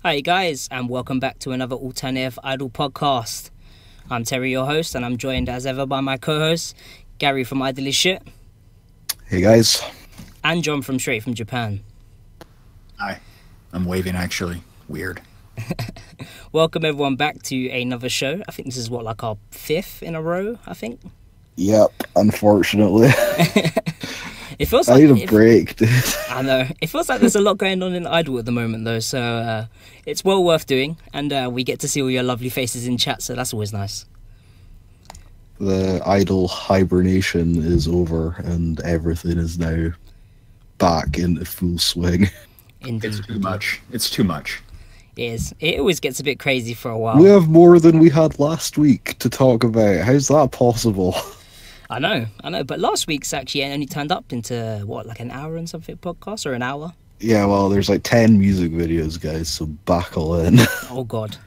Hi guys, and welcome back to another Alternative Idol podcast. I'm Terry, your host, and I'm joined as ever by my co-host, Gary from Idol is Shit. Hey guys. And John from Straight from Japan. Hi. I'm waving actually. Weird. Welcome everyone back to another show. I think this is like our 5th in a row, I think. Yep, unfortunately. It feels I like need a break, dude. I know. It feels like there's a lot going on in Idol at the moment, though, so it's well worth doing, and we get to see all your lovely faces in chat, so that's always nice. The Idol hibernation is over, and everything is now back into full swing. Indeed. It's too much. It's too much. It is. It always gets a bit crazy for a while. We have more than we had last week to talk about. How's that possible? I know, but last week's actually only turned up into, like an hour and something podcast, or an hour? Yeah, well, there's like 10 music videos, guys, so buckle in. Oh, God.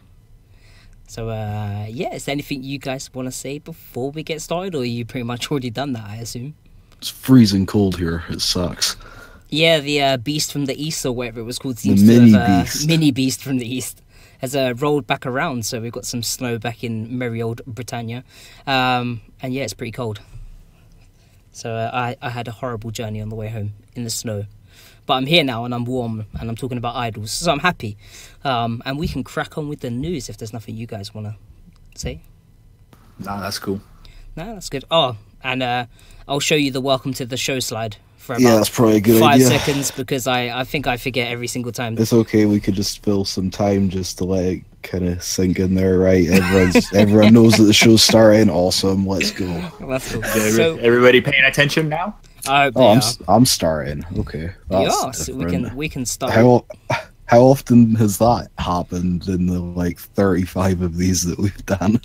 So, yeah, is there anything you guys want to say before we get started, or you pretty much already done that, I assume? It's freezing cold here. It sucks. Yeah, the Beast from the East, or whatever it was called, The seems mini to have, beast. Mini Beast from the East, has rolled back around, so we've got some snow back in merry old Britannia. And yeah, it's pretty cold. So I had a horrible journey on the way home in the snow. But I'm here now and I'm warm and I'm talking about idols, so I'm happy. And we can crack on with the news if there's nothing you guys want to say. No, that's cool. No, that's good. Oh, and I'll show you the welcome to the show slide for about That's probably a good 5 idea. seconds, because I think I forget every single time. It's okay, we could just fill some time just to let it kind of sink in there, right? Everyone knows that the show's starting. Awesome, let's go. That's cool. Is So, everybody paying attention now? I hope Oh, they I'm starting. Okay, that's are. So different. we can start. How often has that happened in the like 35 of these that we've done?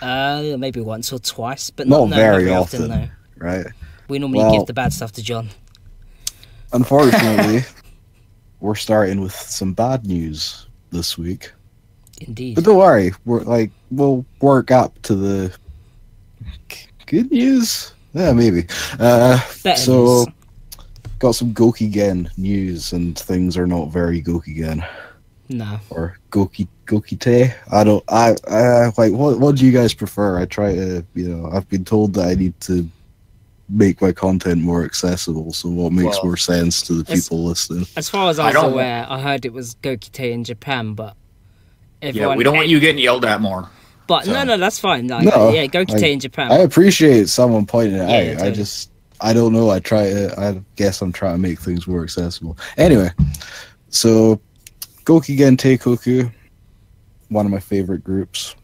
Maybe once or twice, but Not no, very not often, though. right? We normally give the bad stuff to John. Unfortunately, we're starting with some bad news this week. Indeed. But don't worry, we'll work up to the good news. Yeah, maybe. So, got some Gokigen news, and things are not very Gokigen. No. Or Gokite. What do you guys prefer? I try to, I've been told that I need to make my content more accessible, so what makes more sense to the people listening? As far as I was aware, I heard it was Gokite in Japan, but everyone... Yeah, we don't want you getting yelled at more. But so. no, that's fine. Yeah, Gokite in Japan. I appreciate someone pointing it Yeah, out. totally. I don't know. I guess I'm trying to make things more accessible. Anyway, so Gokigen Teikoku, one of my favorite groups,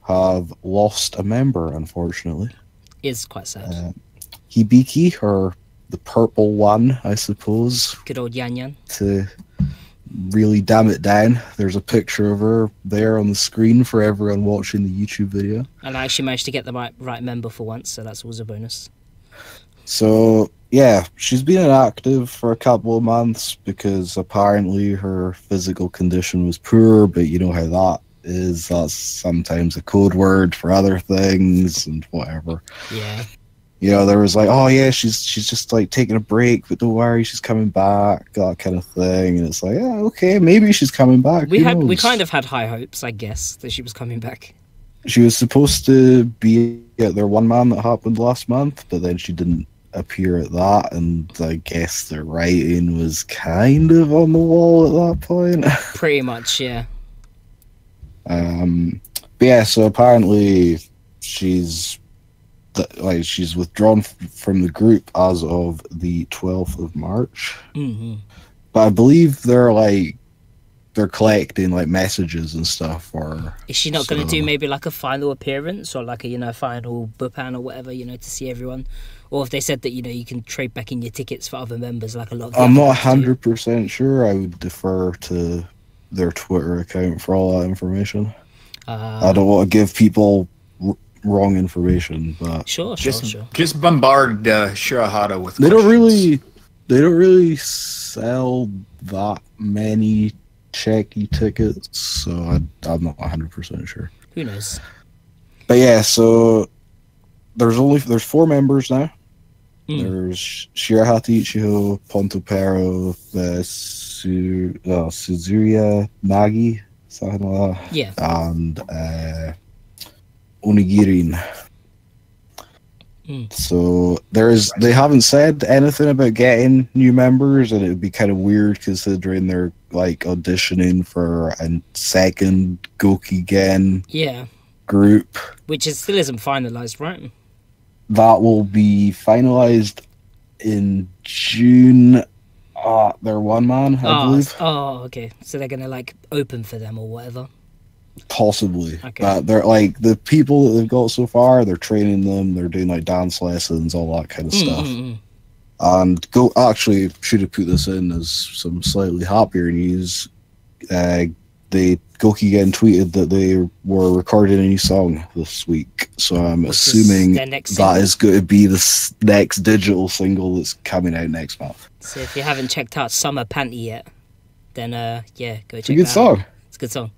have lost a member, unfortunately. It's quite sad. Hibiki, or the purple one, I suppose, Good old Yan Yan. to really damn it down. There's a picture of her there on the screen for everyone watching the YouTube video. And I actually managed to get the right member for once, so that's always a bonus. So, yeah, she's been inactive for a couple of months because apparently her physical condition was poor, but you know how that is. That's sometimes a code word for other things and whatever. Yeah. There was like, oh yeah, she's just like taking a break, but don't worry, she's coming back, that kind of thing. And it's like, yeah, okay, maybe she's coming back. We Who knows? kind of had high hopes, I guess, that she was coming back. She was supposed to be at their one man that happened last month, but then she didn't appear at that, and I guess the writing was kind of on the wall at that point. Pretty much, yeah. But yeah, so apparently she's withdrawn from the group as of the 12th of March. Mm-hmm. But I believe they're collecting like messages and stuff. Or is she not going to do maybe like a final appearance, or like a final bupan or whatever, to see everyone? Or if they said that you can trade back in your tickets for other members, like a lot of the I'm other not ones do. 100% sure. I would defer to their Twitter account for all that information. I don't want to give people wrong information, but Sure. Just bombard Shirahara with they don't questions. really sell that many checky tickets, so I'm not 100% sure. Who knows? But yeah, so there's 4 members now. There's Shirahata Ichigo, Pontopero, Suzuria Nagi, something like that. Yeah. And Onigirin. So they haven't said anything about getting new members, and it would be kind of weird considering they're like auditioning for a second Gokigen group, which still isn't finalized, right? That will be finalized in June. They're one man, I believe. Oh, okay. So they're gonna like open for them or whatever. Possibly. Okay. They're like the people that they've got so far. They're training them. They're doing like dance lessons, all that kind of stuff. And actually should have put this in as some slightly happier news. Gokigen tweeted that they were recording a new song this week, so I'm assuming that is going to be the next digital single that's coming out next month. So if you haven't checked out Summer Panty yet, then go check it out. It's a good song. It's a good song.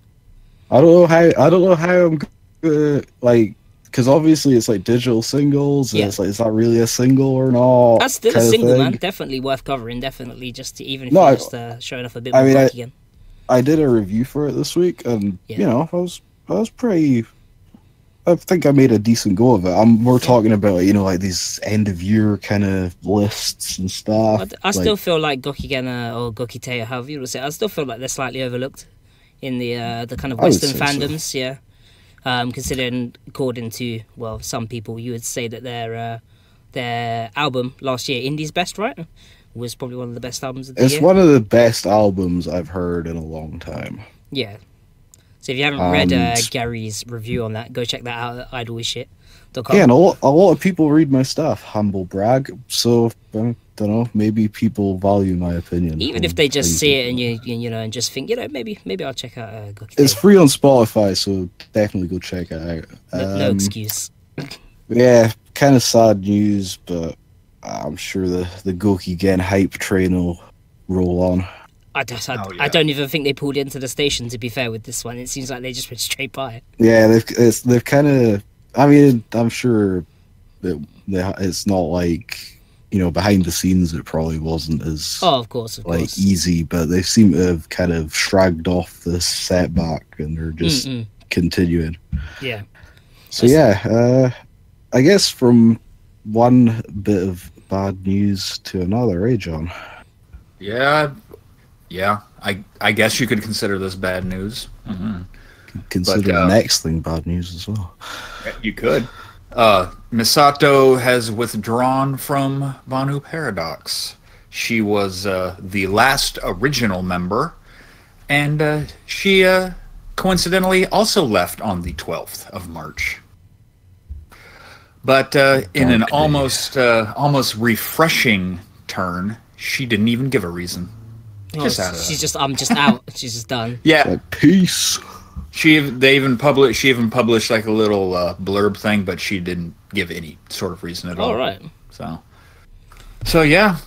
I don't know how I'm gonna like, because obviously it's like digital singles. And it's like, is that really a single or not? That's still a single, man. Definitely worth covering. Definitely, just even if you're just showing off a bit more again. I did a review for it this week, and you know, I was pretty. I think I made a decent go of it. I'm more talking about, you know, like these end of year kind of lists and stuff. I still feel like Gokigen or Gokite, however you would say, I still feel like they're slightly overlooked in the kind of Western fandoms. So. Yeah, considering according to some people, you would say that their album last year, Indie's Best, right? Was probably one of the best albums of the year. It's one of the best albums I've heard in a long time. Yeah. So if you haven't read Gary's review on that, go check that out at idlewithshit.com. Yeah, and a lot of people read my stuff. Humble brag. So, I don't know, maybe people value my opinion. Even if they just see it and you know, and just think, you know, maybe I'll check out Gokite. It's free on Spotify, so definitely go check it out. No excuse. Yeah, kind of sad news, but I'm sure the Gokigen hype train will roll on. I don't even think they pulled into the station, to be fair, with this one. It seems like they just went straight by. Yeah, they've kind of. I mean, I'm sure that it's not like, you know, behind the scenes it probably wasn't as of course easy, but they seem to have kind of shrugged off this setback and they're just continuing. Yeah. So I guess from one bit of bad news to another, eh, John? Yeah. I guess you could consider this bad news. Mm-hmm. Consider the next thing bad news as well. You could. Misato has withdrawn from Bonnou Paradox. She was the last original member, and she coincidentally also left on the 12th of March. But in an almost refreshing turn, she didn't even give a reason. I'm just out. She's just done. Yeah. Like, peace. She even published like a little blurb thing, but she didn't give any sort of reason at all. All right. So yeah.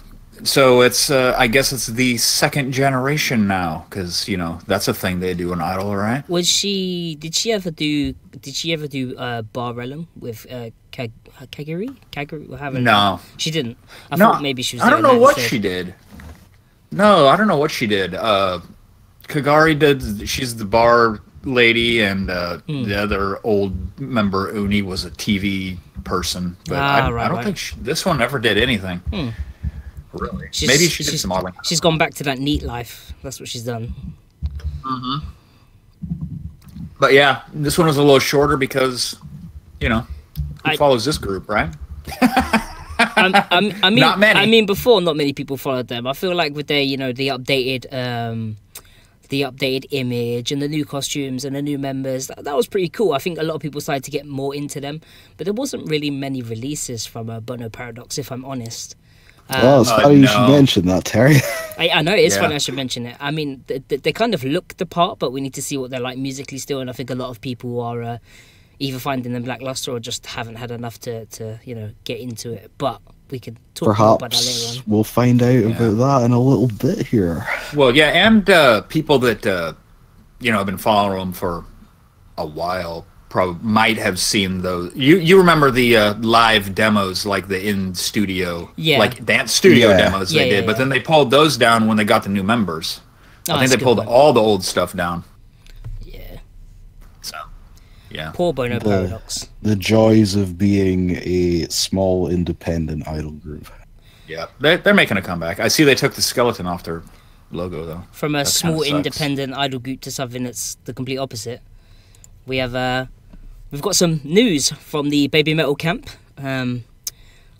So it's I guess it's the second generation now, because you know that's a thing they do in Idol, right? Did she ever do Bar Realm with Kaqriyo? No, she didn't. I thought maybe she was. I don't know what she did. No, I don't know what she did. Kagari did. She's the bar lady, and the other old member Uni was a TV person. But I don't think this one ever did anything. Really? Maybe she did some modeling. She's gone back to that neat life. That's what she's done. Mm-hmm. But yeah, this one was a little shorter because, you know, who follows this group, right? I mean, not many. I mean, before not many people followed them. I feel like with their, you know, the updated image and the new costumes and the new members, that was pretty cool. I think a lot of people started to get more into them, but there wasn't really many releases from Bonnou Paradox, if I'm honest. Well, it's funny you should mention that, Terry. I know, it is funny I should mention it. I mean, they kind of look the part, but we need to see what they're like musically still, and I think a lot of people are either finding them lackluster or just haven't had enough to you know, get into it. But we could talk more about that later on. We'll find out about that in a little bit here. Well, yeah, and people that, you know, have been following them for a while probably might have seen those. You remember the live demos, like the in studio, like dance studio demos they did, but then they pulled those down when they got the new members. I think they pulled all the old stuff down. Yeah. So, yeah. Poor Bonnou Paradox. The joys of being a small independent idol group. Yeah, they're making a comeback. I see they took the skeleton off their logo though. From a small independent idol group to something that's the complete opposite. We have we've got some news from the Baby Metal camp.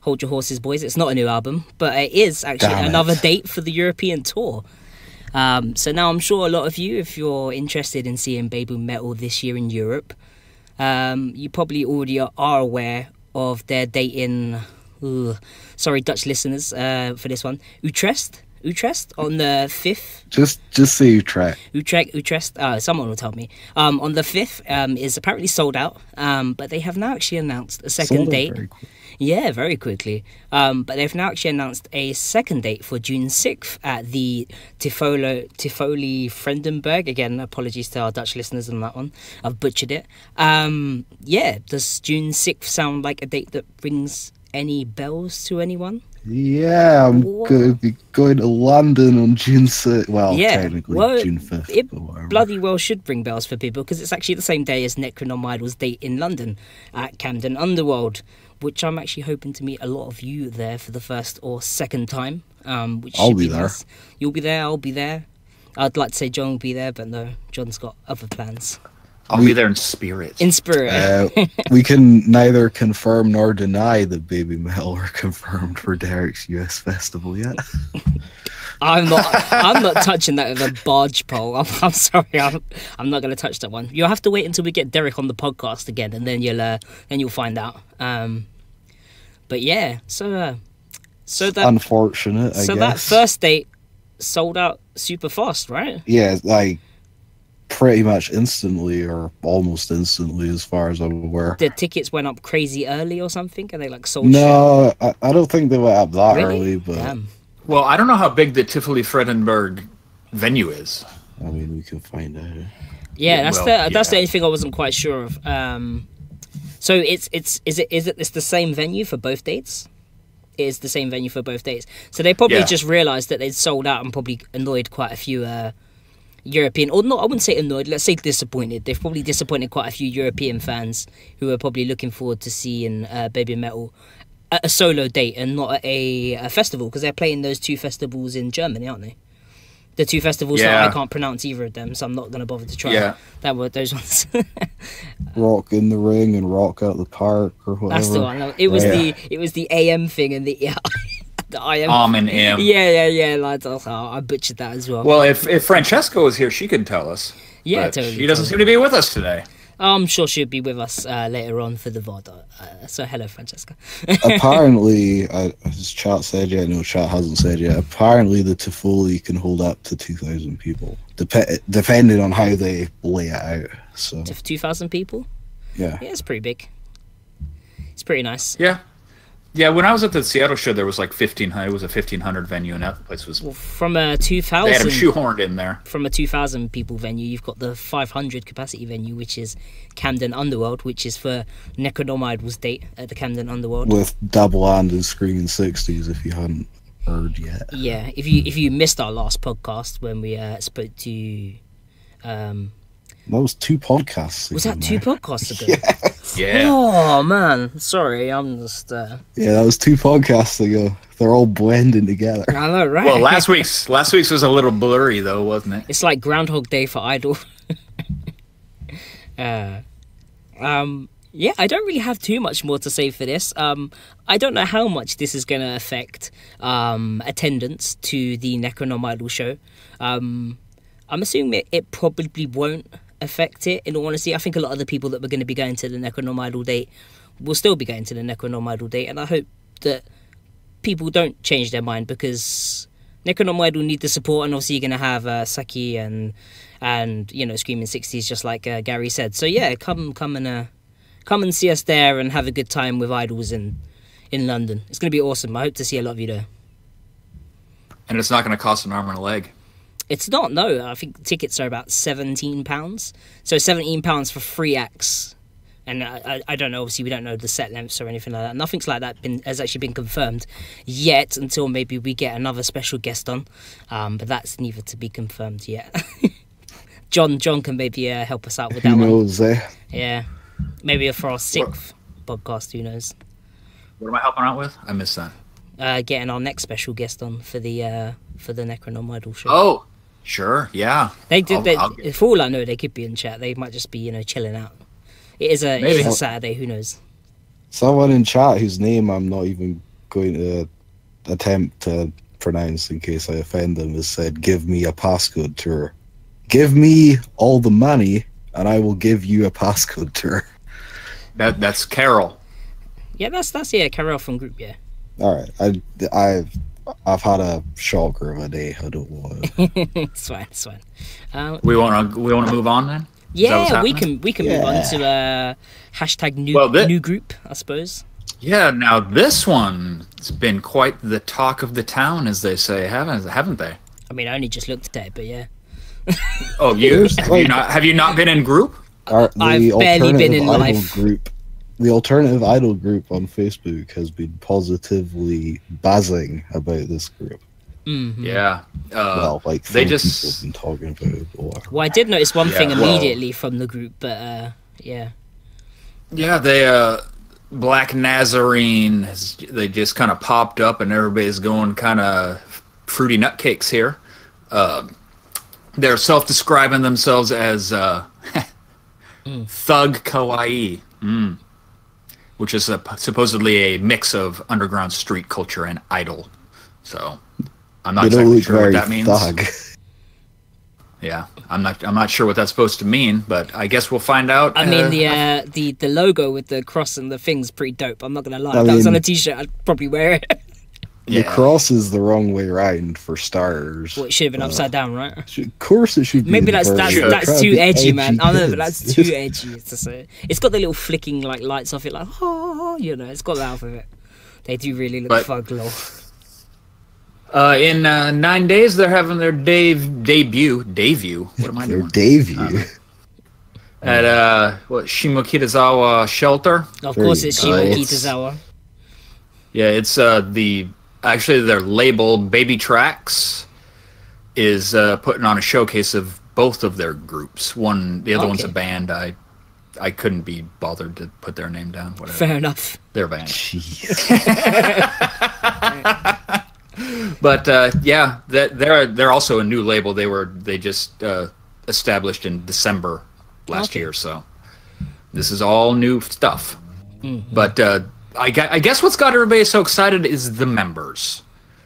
Hold your horses, boys. It's not a new album, but it is actually another date for the European tour. So now I'm sure a lot of you, if you're interested in seeing Baby Metal this year in Europe, you probably already are aware of their date in... sorry, Dutch listeners, for this one. Utrecht on the 5th. Just say Utrecht. Utrecht. Someone will tell me. On the 5th is apparently sold out, but they have now actually announced a second date. Very quickly. But they've now actually announced a second date for June 6th at the Tivoli Vredenburg. Again, apologies to our Dutch listeners on that one. I've butchered it. Does June 6th sound like a date that rings any bells to anyone? Yeah, I'm going to be going to London on June 6th. Well, technically June 5th. It bloody well should ring bells for people, because it's actually the same day as Necronom Idol's date in London at Camden Underworld, which I'm actually hoping to meet a lot of you there for the first or second time. Which I'll be there. Nice. You'll be there, I'll be there. I'd like to say John will be there, but no, John's got other plans. I'll be there in spirit. In spirit. We can neither confirm nor deny that Baby Metal are confirmed for Derek's US festival yet. I'm not touching that with a barge pole. I'm sorry. I'm not going to touch that one. You'll have to wait until we get Derek on the podcast again, and then you'll find out. But yeah, so that unfortunate. I guess. That first date sold out super fast, right? Yeah, like pretty much instantly, or almost instantly, as far as I'm aware. The tickets went up crazy early or something, and they like sold. No, I don't think they went up that early, but. Damn. Well, I don't know how big the Tivoli Vredenburg venue is. I mean, we can find out. Yeah, that's the only thing I wasn't quite sure of. So it's the same venue for both dates? It is the same venue for both dates. So they probably just realised that they'd sold out and probably annoyed quite a few European, or not, I wouldn't say annoyed, let's say disappointed. They've probably disappointed quite a few European fans who are probably looking forward to seeing Baby Metal at a solo date and not at a festival, because they're playing those two festivals in Germany, aren't they? The two festivals that I can't pronounce either of them, so I'm not going to bother to try. Yeah. Those ones. Rock in the Ring and Rock out the Park, or whatever. That's the one. It was the AM thing and the IM. And M. Yeah. Like, I butchered that as well. Well, if Francesca was here, she could tell us. Yeah, but totally. She doesn't seem to be with us today. I'm sure she'll be with us later on for the VOD. So hello, Francesca. Apparently, as chat said yet, no, chat hasn't said yet. Apparently, the Tivoli can hold up to 2,000 people, depending on how they lay it out. So 2,000 people. Yeah, it's pretty big. It's pretty nice. Yeah, when I was at the Seattle show, there was like 1,500. It was a 1,500 venue, and that place was from a 2,000. They had them shoehorned in there. From a 2,000 people venue, you've got the 500 capacity venue, which is Camden Underworld, which is for Necronom Idol's date at the Camden Underworld with Double Hand and Screaming 60s. If you hadn't heard yet, yeah. If you missed our last podcast when we spoke to, that was 2 podcasts ago. Was that 2 podcasts ago? Yes. Yeah. Oh man, sorry, I'm just. Yeah, that was 2 podcasts ago. They're all blending together. I know, right? Well, last week's was a little blurry though, wasn't it? It's like Groundhog Day for Idol. Yeah, I don't really have too much more to say for this. I don't know how much this is going to affect attendance to the Necronom Idol show. I'm assuming it probably won't affect it, in all honesty. I think a lot of the people that were going to be going to the Necronom Idol date will still be going to the Necronom Idol date, and I hope that people don't change their mind, because Necronom Idol need the support, and obviously you're going to have Saki and you know, Screaming 60s, just like Gary said. So yeah, come and see us there and have a good time with idols in London. It's going to be awesome. I hope to see a lot of you there. And it's not going to cost an arm and a leg. It's not, no. I think tickets are about £17. So £17 for 3 acts. And I don't know. Obviously, we don't know the set lengths or anything like that. Nothing's like that has actually been confirmed yet, until maybe we get another special guest on. But that's neither to be confirmed yet. John can maybe help us out with that Who one. knows, eh? Yeah, maybe for our 6th podcast. Who knows? What am I helping out with? I missed that. Getting our next special guest on for the Necronom Idol show. Oh, sure, yeah. They did. I'll For all I know, they could be in chat. They might just be, chilling out. It is a Saturday. Who knows? Someone in chat whose name I'm not even going to attempt to pronounce in case I offend them has said, "Give me a passcode tour. Give me all the money, and I will give you a passcode tour." That's Carol. Yeah, that's Kaqriyo from group. Yeah. All right, I've had a shocker of a day. I don't want to. It's fine. We want to move on then. Yeah, we can move on to hashtag new group, I suppose. Yeah, now this one's been quite the talk of the town, as they say, haven't they? I mean, I only just looked at it, but yeah. Oh, have you not been in group? I've barely been in life. Group. The alternative idol group on Facebook has been positively buzzing about this group. Mm-hmm. Yeah. Like they people just have been talking about it before. Well, I did notice one thing immediately from the group, but yeah. Yeah, they Black Nazarene. They just kind of popped up, and everybody's going kind of fruity nutcakes here. They're self-describing themselves as thug kawaii, which is supposedly a mix of underground street culture and idol. So I'm not exactly sure what that means. Thug. Yeah, I'm not sure what that's supposed to mean, but I guess we'll find out. I mean, the logo with the cross and the thing's pretty dope. I'm not gonna lie. If that was on a t-shirt, I'd probably wear it. The cross is the wrong way round for starters. Well, it should have been upside down, right? Of course it should be. Maybe that's too edgy, man. I know, but that's too edgy. It's got the little flicking like lights off it, like it's got that off of it. They do really look fug lol. In 9 days, they're having their debut. What am I doing? Their debut. At Shimokitazawa Shelter. Of course, it's Shimokitazawa. Yeah, it's actually their label Baby Tracks is putting on a showcase of both of their groups. The other one's a band. I couldn't be bothered to put their name down. Whatever. Fair enough. Their band. But they're also a new label. They just established in December last year, so this is all new stuff. Mm-hmm. But I guess what's got everybody so excited is the members.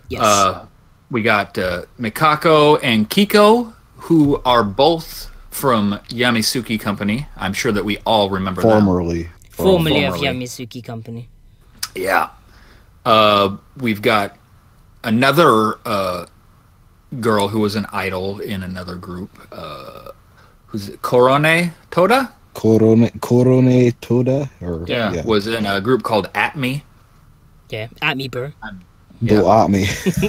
Yes. We got Mikako and Kiko, who are both from Yamisuki Company. I'm sure that we all remember Formerly of Yamisuki Company. Yeah. We've got another girl who was an idol in another group. Who's it? Korone Toda? Korone Toda? Was in a group called At Me. Yeah, At Me, bro. Don't at me.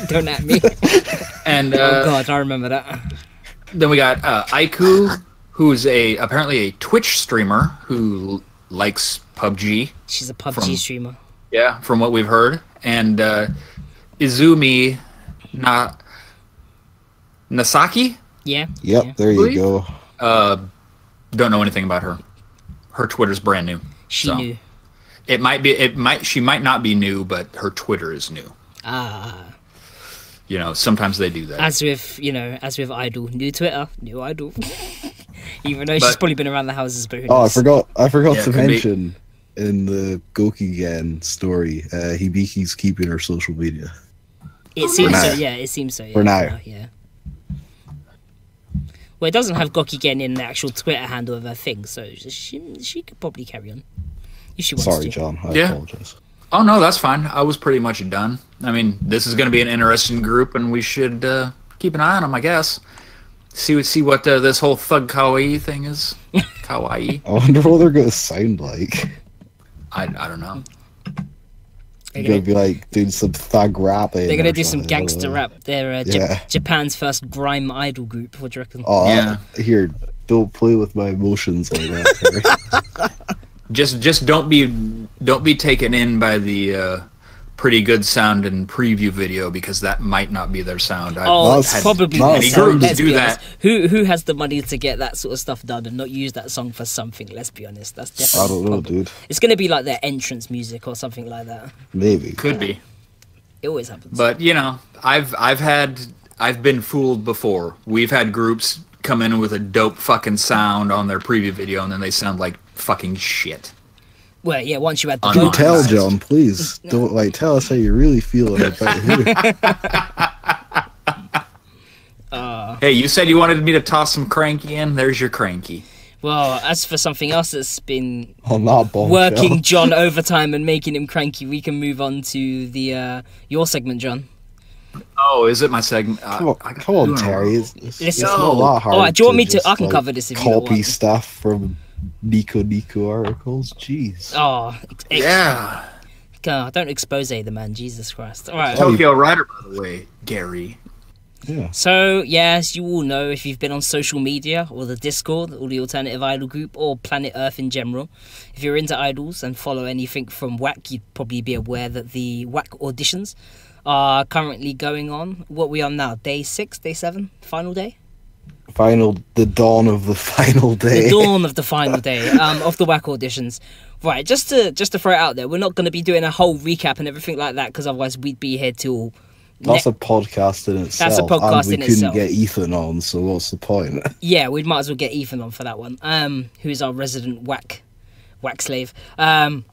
Don't at me. And oh god, I remember that. Then we got Aiku, who's apparently a Twitch streamer who likes PUBG. She's a PUBG streamer. Yeah, from what we've heard. And Izumi Nasaki? Yeah. Yep, yeah. there you go. Don't know anything about her. Her Twitter's brand new. She new. She might not be new, but her Twitter is new. Sometimes they do that. As with Idol, new Twitter, new Idol. Even though she's probably been around the houses, but who knows? I forgot to mention in the Gokigen story, Hibiki's keeping her social media. It seems so. Yeah, it seems so. Yeah, for now. Yeah. Well, it doesn't have Gokigen in the actual Twitter handle of her thing, so she could probably carry on if she wants to. Sorry, John. I apologize. Oh no, that's fine. I was pretty much done. I mean, this is going to be an interesting group, and we should keep an eye on them, I guess. See what this whole thug kawaii thing is. Kawaii. I wonder what they're going to sound like. I don't know. They're going to be like doing some thug rapping. They're going to do some gangster rap. They're Japan's first grime idol group. What do you reckon? Oh, yeah. Here, don't play with my emotions like that. Just don't be taken in by the pretty good sound and preview video, because that might not be their sound. Oh, it's had probably many groups let's do be that. honest. Who has the money to get that sort of stuff done and not use that song for something? Let's be honest. That's definitely. I don't know, dude. It's going to be like their entrance music or something like that. Maybe. Could be. It always happens. But you know, I've been fooled before. We've had groups come in with a dope fucking sound on their preview video, and then they sound like fucking shit. Well, yeah. Once you had the Do Unmonetized. tell, John, please. Don't tell us how you really feel about who. Hey, you said you wanted me to toss some cranky in. There's your cranky. Well, as for something else that's been On that bombshell. working John overtime and making him cranky, we can move on to the your segment, John. Oh, is it my segment? Come on, Terry. It's Listen, not that hard. Alright, do you want me to? just, I can like, cover this if you don't copy want. stuff from Nico articles. Jeez. Oh, Yeah. God, don't expose the man, Jesus Christ. All right. Tokyo Rider, by the way, Gary. Yeah. So, yeah, as you all know, if you've been on social media or the Discord or the Alternative Idol group or Planet Earth in general, if you're into idols and follow anything from WAC, you'd probably be aware that the WAC auditions are currently going on. What we on now? Day 6, day 7, final day? The dawn of the final day. The dawn of the final day of the WAC auditions. Right, just to throw it out there, we're not going to be doing a whole recap and everything like that, because otherwise we'd be here till... That's a podcast in itself. That's a podcast and in we couldn't itself. get Ethan on, so what's the point? Yeah, we might as well get Ethan on for that one. Who's our resident whack slave. But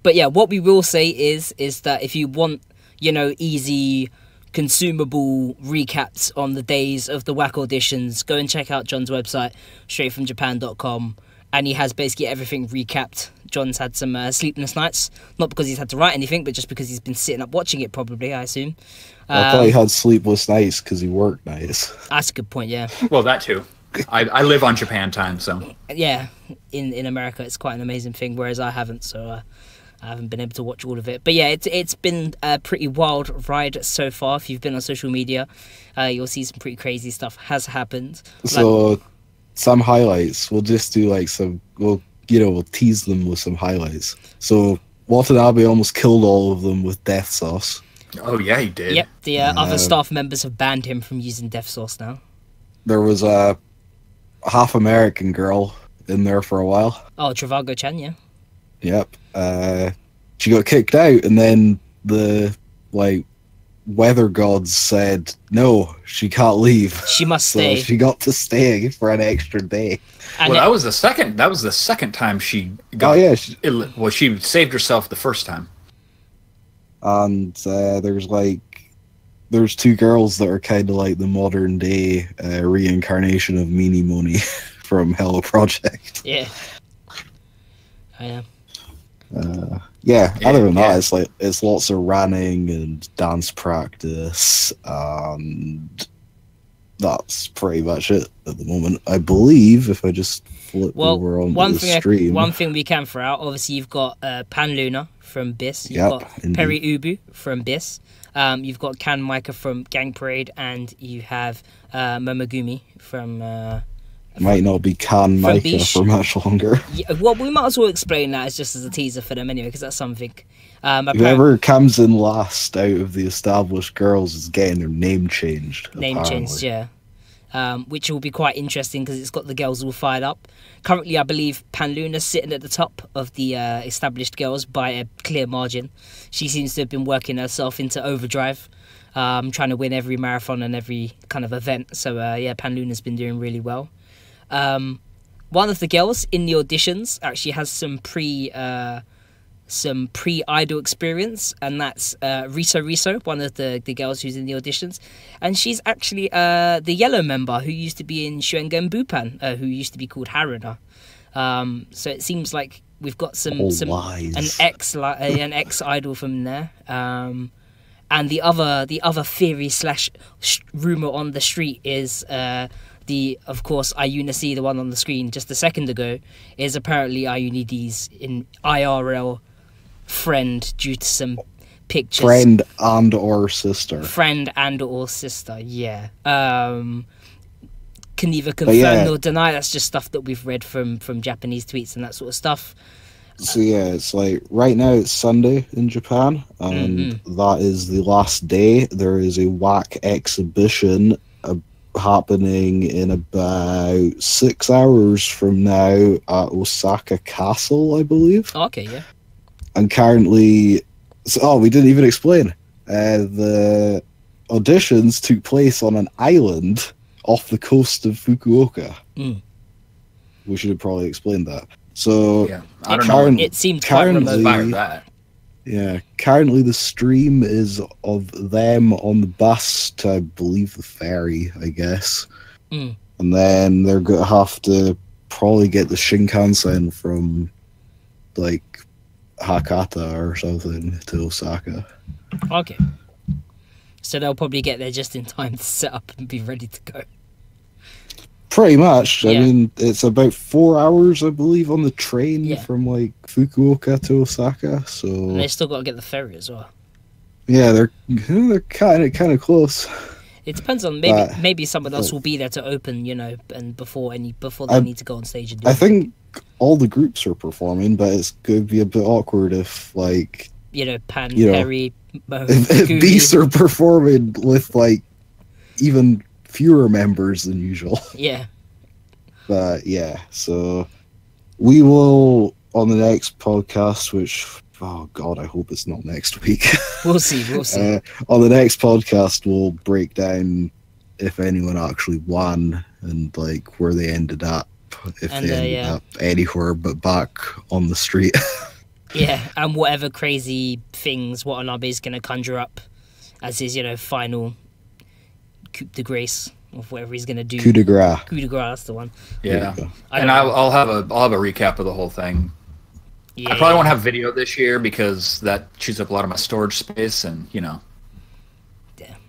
yeah, what we will say is that if you want, easy, consumable recaps on the days of the whack auditions, go and check out John's website, straightfromjapan.com, and he has basically everything recapped. John's had some sleepless nights, not because he's had to write anything, but just because he's been sitting up watching it, probably, I assume. I thought he had sleepless nights because he worked nights. That's a good point, yeah. Well, that too. I live on Japan time, so. Yeah, in America, it's quite an amazing thing, whereas I haven't, so I haven't been able to watch all of it. But yeah, it's been a pretty wild ride so far. If you've been on social media, you'll see some pretty crazy stuff has happened. So, some highlights. We'll just do we'll tease them with some highlights. So, Watanabe almost killed all of them with death sauce. Oh, yeah, he did. Yep, the other staff members have banned him from using death sauce now. There was a half American girl in there for a while. Oh, Travago-chan, yeah. Yep. She got kicked out, and then the weather gods said no, she can't leave. She must So stay. she got to stay for an extra day. And Well, that was the second time she got. Oh yeah, She saved herself the first time. and there's two girls that are kind of like the modern day reincarnation of Meanie Money from Hello Project. yeah. I am. Yeah, other than Yeah. that, it's lots of running and dance practice, and that's pretty much it at the moment. I believe if I just flip Well, over onto one the thing stream. one thing we can throw out, obviously you've got Pan Luna from BIS, you've Yep, got indeed. Peri Ubu from BIS, you've got Kan Micah from Gang Parade, and you have Momogumi from... Might not be Can Micah Bish. for much longer. Yeah, well, we might as well explain that as just as a teaser for them anyway, because that's something. Whoever comes in last out of the established girls is getting their name changed. Name apparently. changed, yeah. Which will be quite interesting because it's got the girls all fired up. Currently, I believe Pan Luna's sitting at the top of the established girls by a clear margin. She seems to have been working herself into overdrive, trying to win every marathon and every kind of event. So, yeah, Pan Luna's been doing really well. One of the girls in the auditions actually has some pre-idol experience, and that's Riso, one of the girls who's in the auditions, and she's actually the yellow member who used to be in Shuengen Bupan, who used to be called Haruna. So it seems like we've got Lies. an ex idol from there. And the other theory slash rumor on the street is of course, Ayuna C, the one on the screen just a second ago, is apparently Ayuna D's in IRL friend due to some pictures. Friend and or sister. Friend and or sister, yeah. can neither But confirm yeah. nor deny. That's just stuff that we've read from Japanese tweets and that sort of stuff. So yeah, it's like right now it's Sunday in Japan, and that is the last day. There is a whack exhibition happening in about 6 hours from now at Osaka Castle, I believe. Oh, okay, yeah. And currently, we didn't even explain. The auditions took place on an island off the coast of Fukuoka. We should have probably explained that. So yeah, I don't know. It seemed quite remote. Inspired that. Yeah, currently the stream is of them on the bus to, I believe, the ferry, I guess. And then they're going to have to probably get the Shinkansen from, like, Hakata or something to Osaka. Okay. So they'll probably get there just in time to set up and be ready to go. Pretty much. Yeah. I mean, it's about 4 hours, I believe, on the train from, like, Fukuoka to Osaka, so... And they still got to get the ferry as well. Yeah, they're kind of close. It depends on maybe someone else will be there to open, you know, and before they need to go on stage and do I anything. think all the groups are performing, but it's going to be a bit awkward if, like... You know, Perry, if Beast are performing with, like, even fewer members than usual. Yeah. But, yeah, so... We will, on the next podcast, which... Oh, God, I hope it's not next week. We'll see. On the next podcast, we'll break down if anyone actually won and, like, where they ended up. If they ended up anywhere but back on the street. Yeah, and whatever crazy things Watanabe's going to conjure up as his, you know, final coup de grace of whatever he's going to do. Coup de grace. Coup de grace, that's the one. Yeah, and I'll have a recap of the whole thing. Yeah. I probably won't have video this year because that chews up a lot of my storage space, and you know.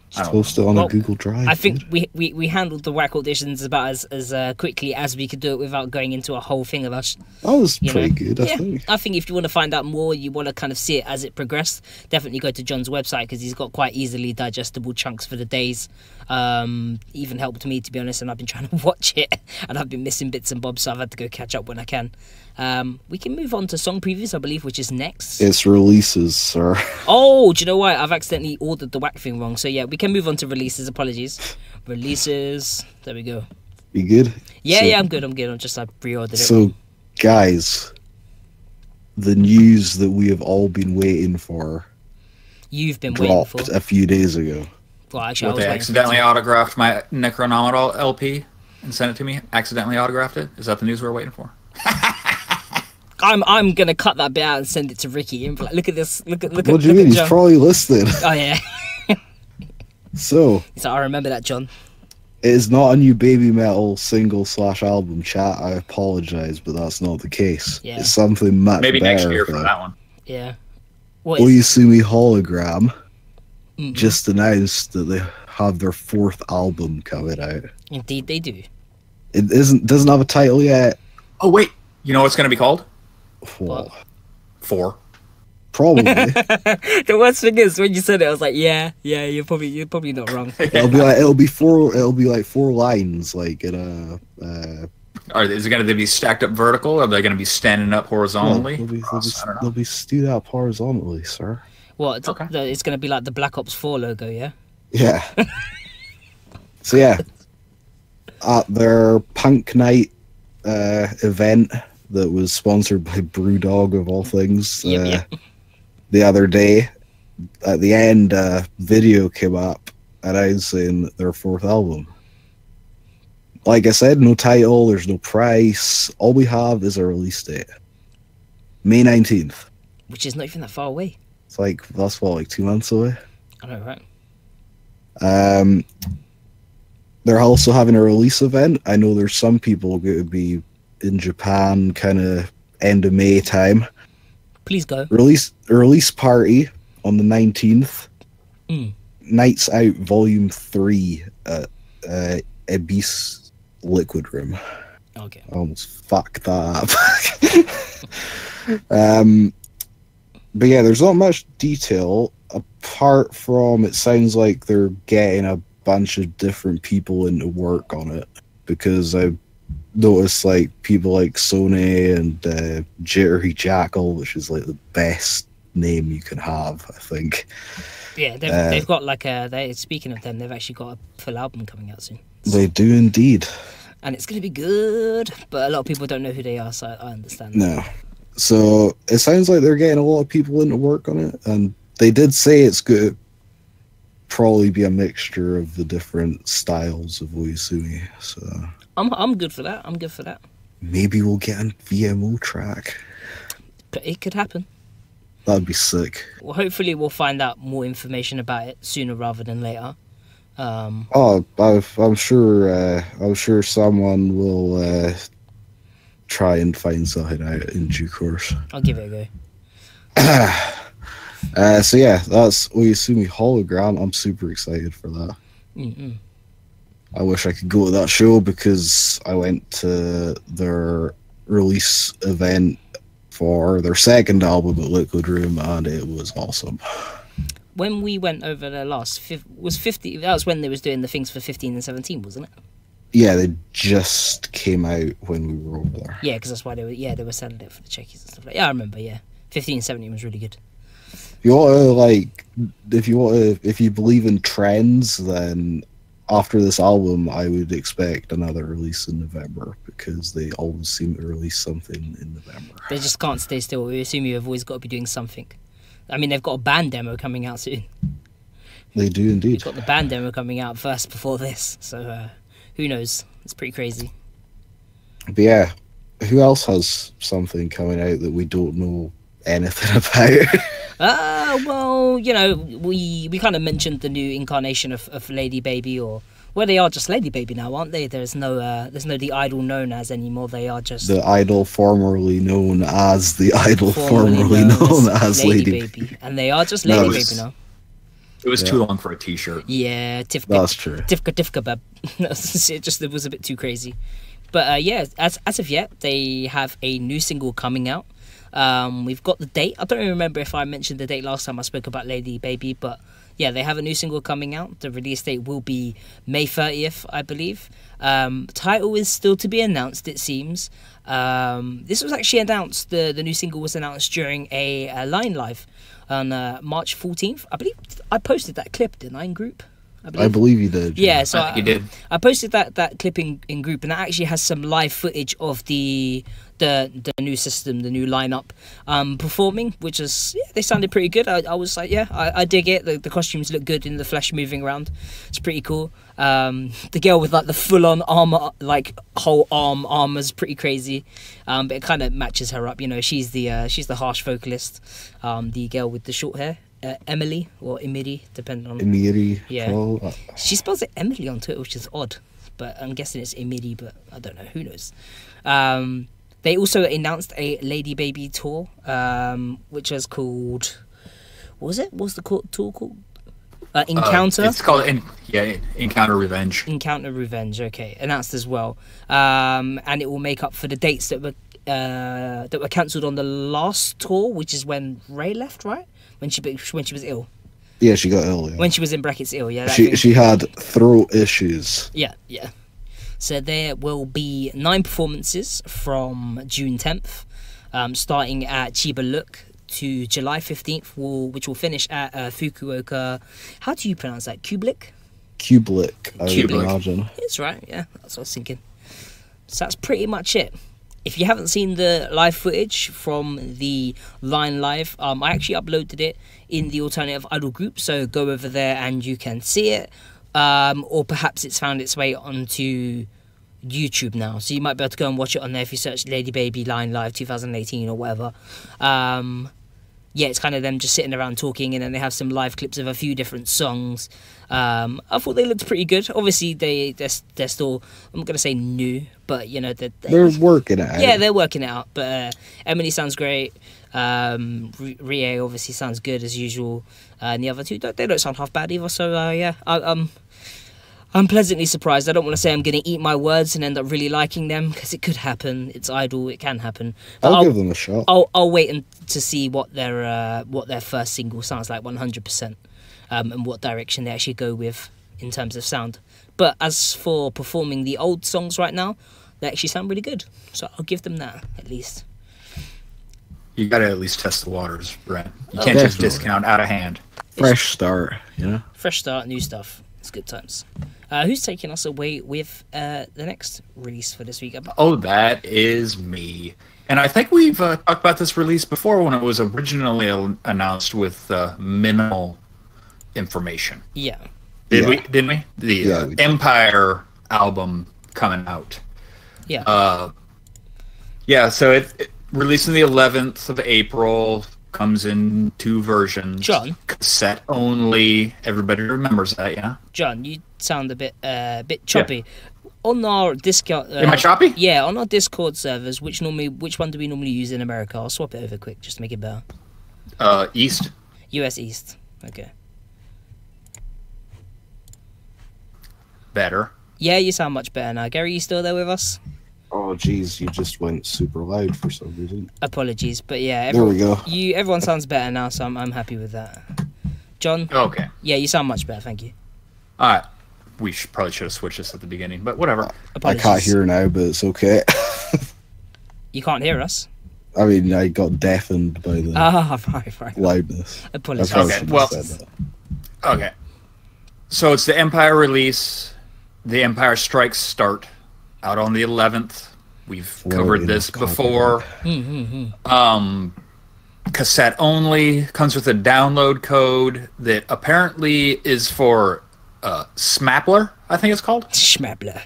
Just post it on a Google Drive. I think we handled the whack auditions about as quickly as we could do it without going into a whole thing of us. That was pretty good, I think. I think if you want to find out more, you want to kind of see it as it progressed, definitely go to John's website because he's got quite easily digestible chunks for the days. Even helped me, to be honest, and I've been trying to watch it and I've been missing bits and bobs, so I've had to go catch up when I can. We can move on to song previews, I believe, which is next. It's releases, sir. Oh, do you know what? I've accidentally ordered the whack thing wrong. So yeah, we can move on to releases. Apologies. Releases. There we go. You good? Yeah, I'm good. I'm just I pre-ordered it. So, guys, the news that we have all been waiting for. You've been waiting for a few days ago. Well, actually, they accidentally autographed my Necronomicon LP and sent it to me. Accidentally autographed it. Is that the news we're waiting for? I'm gonna cut that bit out and send it to Ricky and be like, look at this. Look at. What do you mean? He's probably listening. Oh yeah. So I remember that, John. It is not a new Baby Metal single/album, chat. I apologize, but that's not the case. Yeah. It's something much maybe better. Next year for that one. Yeah. Oyasumi Hologram just announced that they have their 4th album coming out. Indeed, they do. It doesn't have a title yet. Oh wait, you know what it's going to be called? What? 4. Probably. The worst thing is when you said it, I was like, yeah, you're probably not wrong. It'll be 4 lines, like in a. Is it going to be stacked up vertical? Or are they going to be standing up horizontally? They'll be stood up horizontally, sir. Well, it's going to be like the Black Ops 4 logo, yeah. Yeah. So yeah, at their Punk Night event that was sponsored by Brewdog of all things, the other day, at the end, a video came up announcing their 4th album. Like I said, no title, there's no price. All we have is a release date. May 19th. Which is not even that far away. It's like, that's what, like 2 months away? I know, right? They're also having a release event. I know there's some people going to be in Japan kind of end of May time. Please go. Release party on the 19th. Nights Out Volume 3 at Abyss Liquid Room. Okay. I almost fucked that up. But yeah, there's not much detail apart from it sounds like they're getting a bunch of different people into work on it because I noticed like people like Sony and Jittery Jackal, which is like the best name you can have, I think. Yeah, they've got like speaking of them, they've actually got a full album coming out soon. They do indeed. And it's going to be good, but a lot of people don't know who they are, so I understand. No. So it sounds like they're getting a lot of people into work on it, and they did say it's good. Probably be a mixture of the different styles of Oyasumi. So I'm good for that. I'm good for that. maybe we'll get a VMO track. But it could happen. That'd be sick. Well, hopefully we'll find out more information about it sooner rather than later. I'm sure someone will try and find something out in due course. I'll give it a go. So yeah, that's Oyasumi Hologram. I'm super excited for that. Mm-mm. I wish I could go to that show because I went to their release event for their second album at Liquid Room, and it was awesome. When we went over there last, was 50. That was when they was doing the things for 15 and 17, wasn't it? Yeah, they just came out when we were over there. Yeah, because that's why they were selling it for the checkies and stuff like that. Yeah, I remember. Yeah, 15 and 17 was really good. If you if you believe in trends, then after this album, I would expect another release in November because they always seem to release something in November. They just can't stay still. We assume you've always got to be doing something. I mean, they've got a band demo coming out soon. They do indeed. They've got the band demo coming out first before this, so who knows? It's pretty crazy. But yeah, who else has something coming out that we don't know anything about? Well, you know, we kind of mentioned the new incarnation of Lady Baby, or well, they are just Lady Baby now, aren't they? There's no the idol known as anymore. They are just the idol formerly known as the idol formerly known as Lady Baby. And they are just Lady Baby now. It was too long for a t-shirt. Yeah, that's true. Tifka bab. It was a bit too crazy. But yeah, as of yet, they have a new single coming out. We've got the date. I don't even remember if I mentioned the date last time I spoke about Lady Baby, but yeah, they have a new single coming out. The release date will be May 30th, I believe. Title is still to be announced, it seems. This was actually announced, the new single was announced during a Line Live on March 14th. I believe I posted that clip, didn't I, in group? I believe you did. Yeah, so you did. I posted that clip in group, and that actually has some live footage of the new system, the new lineup, performing, which is, yeah, they sounded pretty good. I was like, yeah, I dig it. The costumes look good in the flesh moving around. It's pretty cool. The girl with like the full-on armor, like whole arm armor, is pretty crazy. But it kind of matches her up. You know, she's the harsh vocalist. The girl with the short hair. Emily or Emiri, depending on Emiri. Yeah, oh. She spells it Emily on Twitter, which is odd, but I'm guessing it's Emiri, but I don't know, who knows. They also announced a Lady Baby tour, which was called, what was it? What's the tour called? Encounter. It's called Encounter Revenge. Encounter Revenge. Okay, announced as well, and it will make up for the dates that were cancelled on the last tour, which is when Ray left, right? When she was ill. Yeah, she got ill. Yeah. When she was in brackets ill. Yeah. She had throat issues. Yeah. So there will be 9 performances from June 10th, starting at Chiba Look to July 15th, which will finish at Fukuoka. How do you pronounce that? Kublik, I would imagine. It's right. Yeah, that's what I was thinking. So that's pretty much it. If you haven't seen the live footage from the Line Live, I actually uploaded it in the Alternative Idol group, so go over there and you can see it. Or perhaps it's found its way onto YouTube now, so you might be able to go and watch it on there if you search Lady Baby Line Live 2018 or whatever. Yeah, it's kind of them just sitting around talking, and then they have some live clips of a few different songs. I thought they looked pretty good. Obviously, they're still, I'm not going to say new, but, you know, they're working it out. Yeah, they're working it out. But Emily sounds great. Rie obviously sounds good as usual. And the other two, they don't sound half bad either. So, yeah, I'm pleasantly surprised. I don't want to say I'm going to eat my words and end up really liking them, because it could happen. It's Idol. It can happen. But I'll give them a shot. I'll wait to see what their first single sounds like 100%, and what direction they actually go with in terms of sound. But as for performing the old songs right now, they actually sound really good. So I'll give them that, at least. You got to at least test the waters, Brent. You Oh, can't just definitely. discount out of hand. Fresh start, you know? Fresh start, new stuff. It's good times. Who's taking us away with the next release for this week? Oh, that is me. And I think we've talked about this release before when it was originally announced with minimal information. Yeah. Didn't we? The Yeah, we did. Empire album coming out. Yeah. Yeah, so it released on the 11th of April, comes in 2 versions. John? Cassette only. Everybody remembers that, yeah? John, you sound a bit choppy. On our Discord... Am I choppy? Yeah, on our Discord servers, which one do we normally use in America? I'll swap it over quick just to make it better. East. US East. Okay. Better. Yeah, you sound much better now. Gary, you still there with us? Oh, geez, you just went super loud for some reason. Apologies, but yeah, There we go. everyone sounds better now, so I'm happy with that. John? Okay. Yeah, you sound much better, thank you. All right. We probably should have switched this at the beginning, but whatever. I Apologies. can't hear now, but it's okay. You can't hear us? I mean, I got deafened by the Right. loudness. Apologies. I probably Okay, shouldn't well- have said that. Okay. So it's the Empire release. The Empire Strikes start out on the 11th. We've covered this before. Cassette only, comes with a download code that apparently is for Smappler, I think it's called. Schmabler.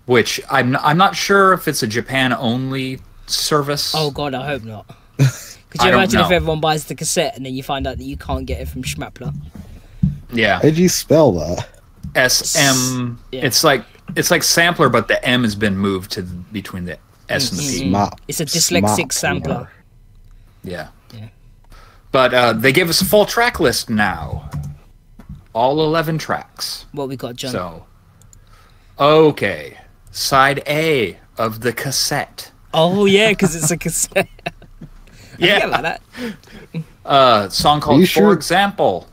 Which I'm not sure if it's a Japan only service. Oh god, I hope not. Could I you don't imagine if know. everyone buys the cassette and then you find out that you can't get it from Schmapler? Yeah. How'd you spell that? SM. Yeah. It's like sampler, but the M has been moved to between the S and the P. Smap. It's a dyslexic Smappler. sampler. Yeah. Yeah. But they gave us a full track list now. All 11 tracks. What we got, John? So, okay. Side A of the cassette. Oh yeah, because it's a cassette. I forget about that. Song Are called you For sure? Example.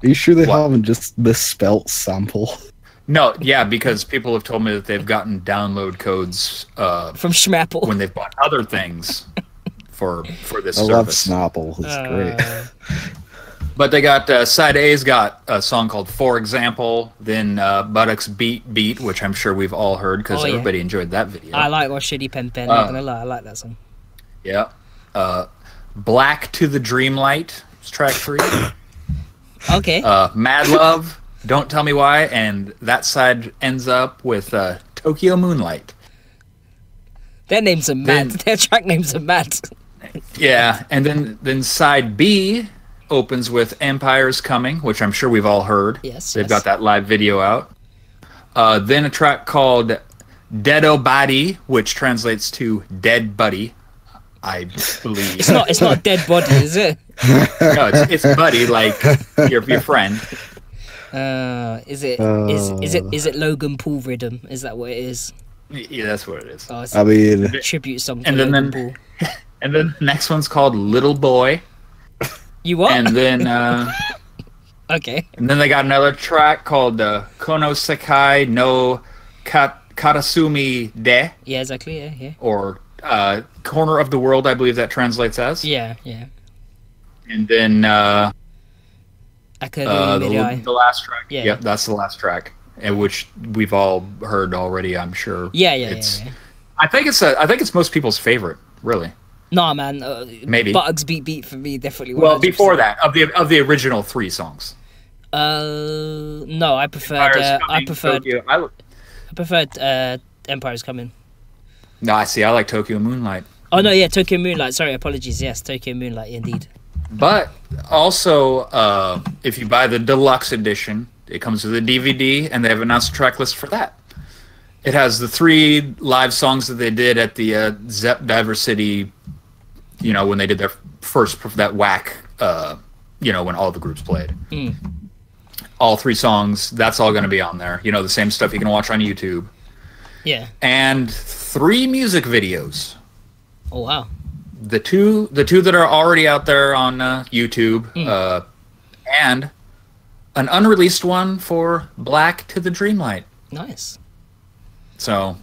Are you sure they What? haven't just misspelt sample? No, yeah, because people have told me that they've gotten download codes From Schmapple. when they've bought other things for this I love service. Snapple. It's great. But they got side A's got a song called For Example, then Buttocks Beat, which I'm sure we've all heard because Oh, yeah. everybody enjoyed that video. I like Shitty Pen Pen, not gonna lie, I like that song. Yeah. Black to the Dreamlight is track 3. Okay. Mad Love, Don't Tell Me Why, and that side ends up with Tokyo Moonlight. Their names are mad. then- Their track names are mad. Yeah, and then side B opens with Empire's Coming, which I'm sure we've all heard. Yes, They've yes. got that live video out. Then a track called Deado Body, which translates to Dead Buddy, I believe. It's not a dead body, is it? No, it's Buddy, like your friend. Is it Logan Paul rhythm? Is that what it is? Yeah, that's what it is. Oh, it's I mean, a tribute song to And then- Logan then- Paul. And then the next one's called Little Boy. You what? And then Okay. and then they got another track called Kono Sekai no Karasumi De, Yeah, exactly. Yeah. or Corner of the World, I believe that translates as. Yeah. And then Akari Mirai. the last track. Yeah. Yep, that's the last track, and which we've all heard already, I'm sure. Yeah. It's- I think it's most people's favorite, really. Nah, man. Maybe. Bugs Beat for me definitely. Well, 100%. before that, of the original 3 songs. No, I preferred. Empire's I Coming, preferred. Tokyo. I preferred. Empire's Coming. No, I see. I like Tokyo Moonlight. Oh no, yeah, Tokyo Moonlight. Sorry, apologies. Yes, Tokyo Moonlight, indeed. But also, if you buy the deluxe edition, it comes with a DVD, and they have announced a track list for that. It has the 3 live songs that they did at the Zepp Diversity, when they did their first, that whack, when all the groups played. All 3 songs, that's all going to be on there. The same stuff you can watch on YouTube. Yeah. And 3 music videos. Oh wow. The two that are already out there on YouTube, and an unreleased one for Black to the Dreamlight. Nice. So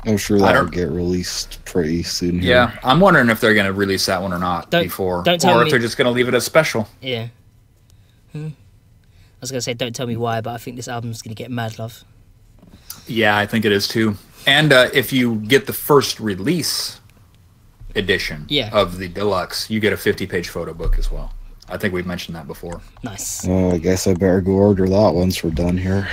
I'm sure that'll get released pretty soon. Yeah, I'm wondering if they're going to release that one or not before, don't tell or me. if they're just going to leave it as special. Yeah. I was going to say, don't tell me why, but I think this album's going to get mad love. Yeah, I think it is too. And if you get the first release edition of the deluxe, you get a 50-page photo book as well. I think we've mentioned that before. Nice. I guess I better go order that once we're done here.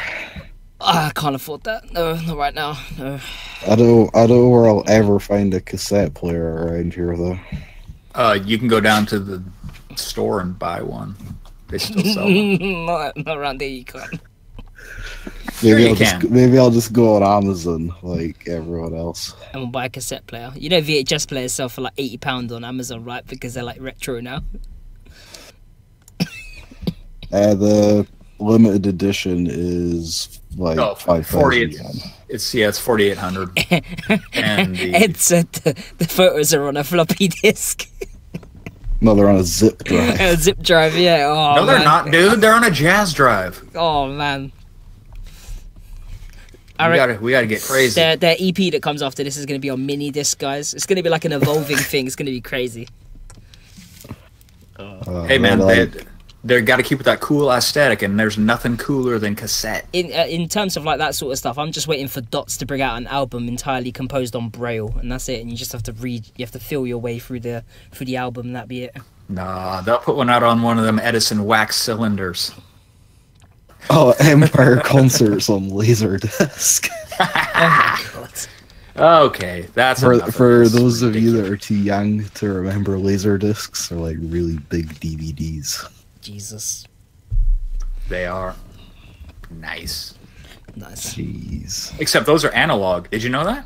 I can't afford that. No, not right now. No. I don't know where I'll ever find a cassette player around here, though. You can go down to the store and buy one. They still sell them. not around there, you can't. Maybe I'll just go on Amazon like everyone else. And we'll buy a cassette player. You know VHS players sell for like £80 on Amazon, right? Because they're like retro now. The limited edition is like 5,000 yen. It's 4,800. And Ed said the photos are on a floppy disk. No, they're on a zip drive. A zip drive, yeah. Oh, no, they're not, dude. They're on a jazz drive. Oh man. We gotta get crazy. Their EP that comes after this is going to be on mini disc, guys. It's going to be like an evolving thing. It's going to be crazy. Hey man, they got to keep with that cool aesthetic, and there's nothing cooler than cassette. In terms of like that sort of stuff, I'm just waiting for Dots to bring out an album entirely composed on Braille, and that's it. And you just have to read. You have to feel your way through the album, and that'd be it. Nah, they'll put one out on one of them Edison wax cylinders. Oh, Empire Concerts on Laserdisc. Oh my god. Okay, that's for those of you that are too young to remember, Laserdiscs are like really big DVDs. Jesus. They are. Nice. Jeez. Except those are analog. Did you know that?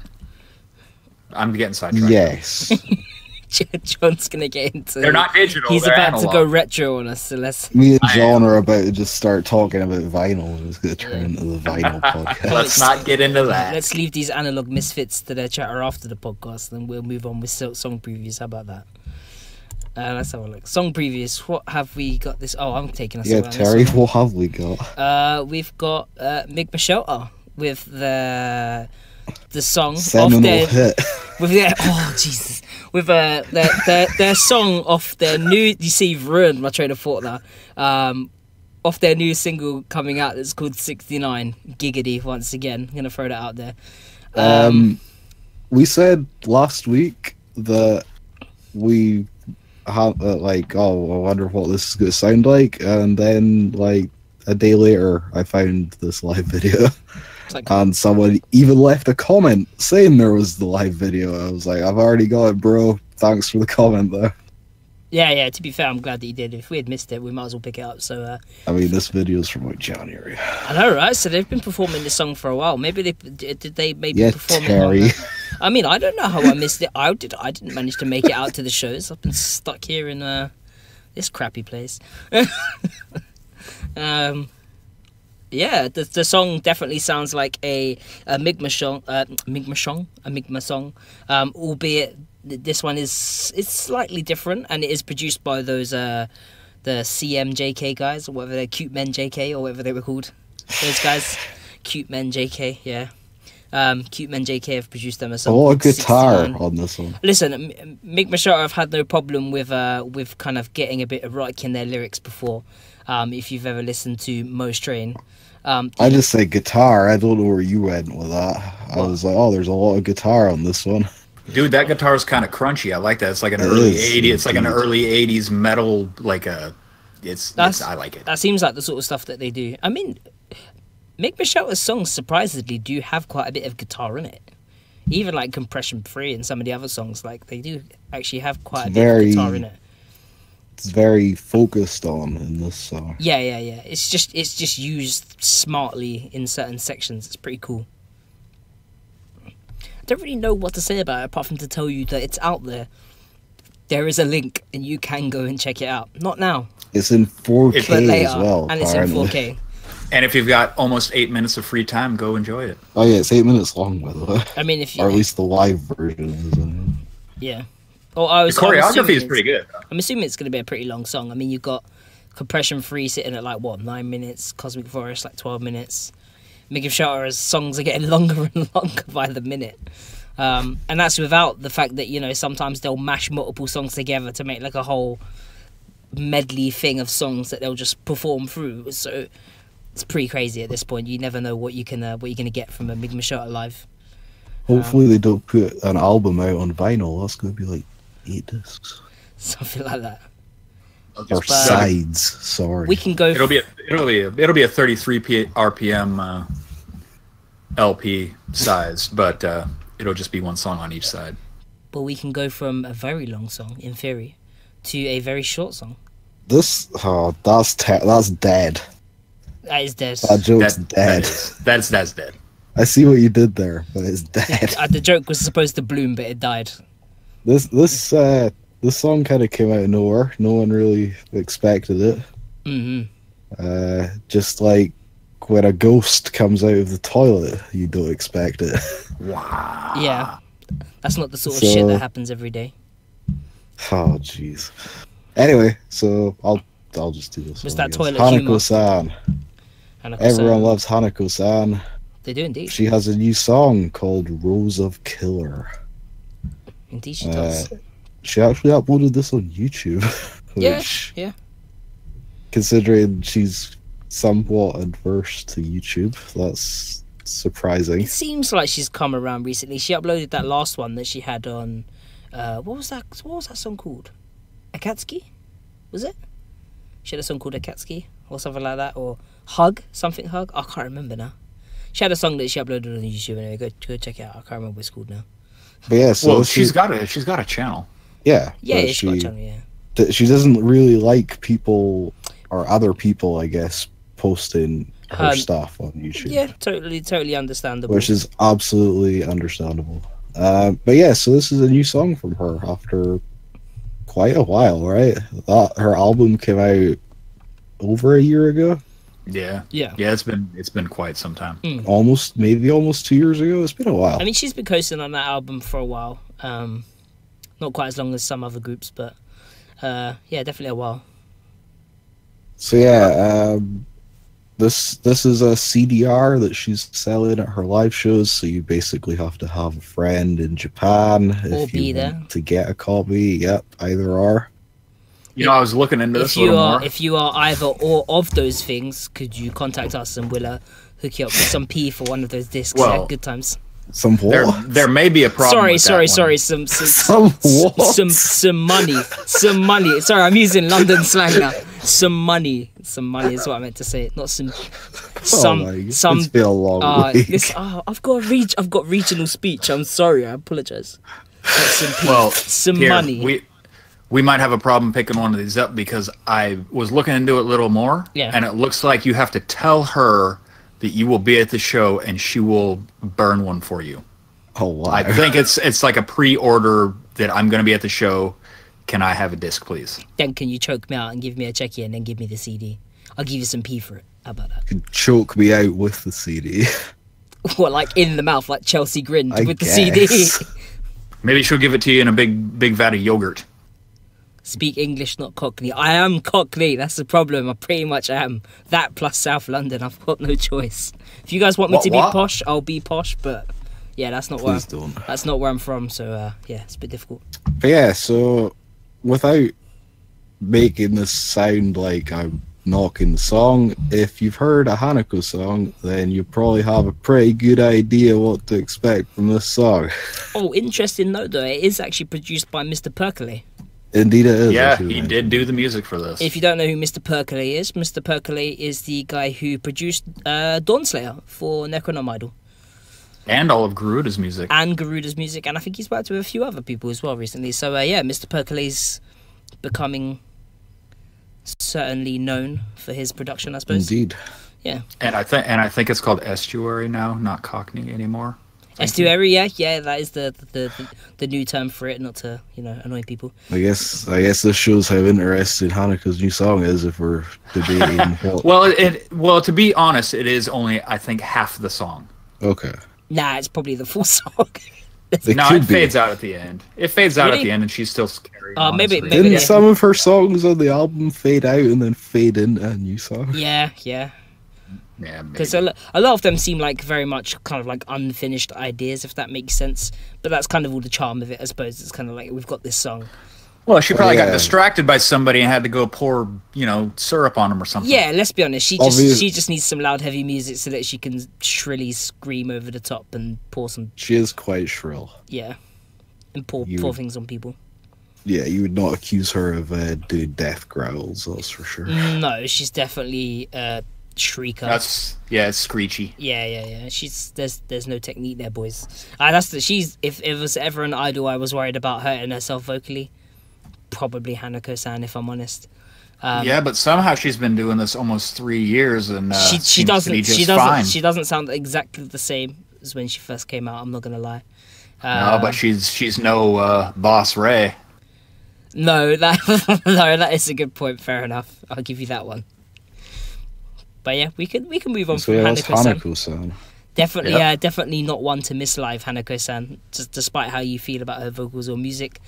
I'm getting sidetracked. Yes. John's gonna get into. They're not digital. He's they're about analog. to go retro on us. So let's. Me and John are about to just start talking about vinyl. It's gonna turn into the vinyl podcast. Let's not get into that. Let's leave these analog misfits to their chatter after the podcast, and we'll move on with song previews. How about that? Let's have a look. Song previews. What have we got? This. Oh, I'm taking us. Yeah, Terry. What have we got? We've got Mig Shelter with the song seminal off their hit. With their Jesus with their song off their new. You see, you've ruined my train of thought now. Off their new single coming out that's called 69. Giggity. Once again, I'm gonna throw that out there. We said last week that we have like, oh, I wonder what this is gonna sound like, and then like a day later, I found this live video. And someone even left a comment saying there was the live video. I was like, I've already got it, bro. Thanks for the comment, though. Yeah. To be fair, I'm glad that you did. If we had missed it, we might as well pick it up. So, I mean, this video's from like January. I know, right? So they've been performing this song for a while. Maybe did they perform Terry. it? I mean, I don't know how I missed it. I didn't manage to make it out to the shows. I've been stuck here in this crappy place. Yeah, the song definitely sounds like a Migma song, albeit this one is slightly different, and it is produced by those the CMJK guys, or whatever they're, Cute Men JK, or whatever they were called. Those guys, Cute Men JK, yeah. Cute Men JK have produced them as a lot of guitar on this one. Listen, Mig Machado have had no problem with kind of getting a bit erotic in their lyrics before. If you've ever listened to Mo's Train. I just say guitar. I don't know where you went with that. I was like, oh, there's a lot of guitar on this one. Dude, that guitar is kind of crunchy. I like that. It's like an early 80s. It's like an early 80s metal. Like I like it. That seems like the sort of stuff that they do. I mean, Mig Michelle's songs surprisingly do have quite a bit of guitar in it. Even like Compression Free and some of the other songs, like they do actually have quite a bit of guitar in it. It's very focused on in this song. Yeah. It's just used smartly in certain sections. It's pretty cool. I don't really know what to say about it apart from to tell you that it's out there. There is a link and you can go and check it out. Not now. It's in 4K as well. And it's in 4K. And if you've got almost 8 minutes of free time, go enjoy it. Oh yeah, it's 8 minutes long, by the way. I mean, or at least the live version is. Yeah. Oh, the choreography is pretty good. I'm assuming it's going to be a pretty long song. I mean, you've got Compression Free sitting at like what 9 minutes. Cosmic Forest like 12 minutes. Megashotara's songs are getting longer and longer by the minute. And that's without the fact that, you know, sometimes they'll mash multiple songs together to make like a whole medley thing of songs that they'll just perform through. So it's pretty crazy at this point. You never know what you're gonna get from a Megashotara live. Hopefully they don't put an album out on vinyl. That's going to be like 8 discs. Something like that. Or sides, sorry. We can go. It'll be a 33 RPM LP size, but it'll just be one song on each side. But we can go from a very long song, in theory, to a very short song. That's dead. That is dead. That joke's dead. That's dead. I see what you did there, but it's dead. The joke was supposed to bloom, but it died. This song kind of came out of nowhere. No one really expected it. Just like when a ghost comes out of the toilet, you don't expect it. Wow. Yeah, that's not the sort of shit that happens every day. Oh jeez. Anyway, so I'll just do this. Was that toilet Hanako-san. Everyone loves Hanako-san. They do indeed. She has a new song called Rose of Killer. Indeed she does. She actually uploaded this on YouTube. Yeah. Considering she's somewhat adverse to YouTube, that's surprising. It seems like she's come around recently. She uploaded that last one that she had on... what was that song called? Akatsuki? Was it? She had a song called Akatsuki? Or something like that? Or Hug? Something Hug? I can't remember now. She had a song that she uploaded on YouTube. Anyway, go check it out. I can't remember what it's called now. But yeah, so she's got a channel. Yeah. Yeah, she's got a channel, yeah. She doesn't really like people or other people, I guess, posting her stuff on YouTube. Yeah, totally understandable. Which is absolutely understandable. But yeah, so this is a new song from her after quite a while, right? Her album came out over a year ago. Yeah. It's been quite some time. Almost 2 years ago. It's been a while. I mean, she's been coasting on that album for a while. Not quite as long as some other groups, but yeah, definitely a while. So yeah, this is a CDR that she's selling at her live shows. So you basically have to have a friend in Japan if you want to get a copy. Yep, either or. You know, I was looking into this a little more. If you are either or of those things, could you contact us and we'll hook you up with some P for one of those discs at good times? Some what? There may be a problem. Sorry. Some money. Some money. Sorry, I'm using London slang now. Some money is what I meant to say. Not some. It's been a long week. I've got regional speech. I'm sorry. I apologize. Some here, money. We might have a problem picking one of these up because I was looking into it a little more, and it looks like you have to tell her that you will be at the show and she will burn one for you. Oh, wow. I think it's like a pre-order that I'm going to be at the show. Can I have a disc, please? Then can you choke me out and give me a check and then give me the CD? I'll give you some P for it. How about that? You can choke me out with the CD. What, like in the mouth, like Chelsea grinned with the CD? Maybe she'll give it to you in a big vat of yogurt. Speak English, not Cockney. I am Cockney. That's the problem. I pretty much am. That plus South London. I've got no choice. If you guys want me to be posh, I'll be posh. But yeah, that's not where I'm from. So yeah, it's a bit difficult. But yeah, so without making this sound like I'm knocking the song, if you've heard a Hanako song, then you probably have a pretty good idea what to expect from this song. Oh, interesting note though. It is actually produced by Mr. Percolate. Indeed it is. Yeah, he did do the music for this. If you don't know who Mr. Percolate is, Mr. Percolate is the guy who produced Dawn Slayer for Necronome Idol. And all of Garuda's music. And I think he's worked with a few other people as well recently. So yeah, Mr. Percolate's becoming certainly known for his production, I suppose. Indeed. Yeah. And I think it's called Estuary now, not Cockney anymore. Estuary, yeah, that is the new term for it, not to annoy people. I guess this shows how interested Hanukkah's new song is. If we're debating what... well, to be honest, it is only I think half the song. Okay. Nah, it's probably the full song. They No, could it be. fades out at the end. It fades out at Really? the end, and she's still scary. Maybe Didn't yeah. some of her songs on the album fade out and then fade into a new song? Yeah. Yeah, Because maybe. a lot of them seem like very much kind of like unfinished ideas, if that makes sense. But that's kind of all the charm of it, I suppose. It's kind of like we've got this song. Well, she probably got yeah. distracted by somebody and had to go pour, syrup on him or something. Yeah, let's be honest. She Obvious- just needs some loud, heavy music so that she can shrilly scream over the top and pour some She is quite shrill. and pour things on people. Yeah, you would not accuse her of doing death growls, that's for sure. No, she's definitely a shrieker. It's screechy. Yeah. There's no technique there, boys. If it was ever an idol I was worried about hurting herself vocally, probably Hanako-san, if I'm honest. Yeah, but somehow she's been doing this almost 3 years, and She doesn't sound exactly the same as when she first came out. I'm not gonna lie. No, but she's no Boss Ray. No, that is a good point. Fair enough. I'll give you that one. But yeah, we can move on So from yeah, that's Hanako-san. Hanako-san. Definitely, Yep. definitely not one to miss live, Hanako-san. Despite how you feel about her vocals or music,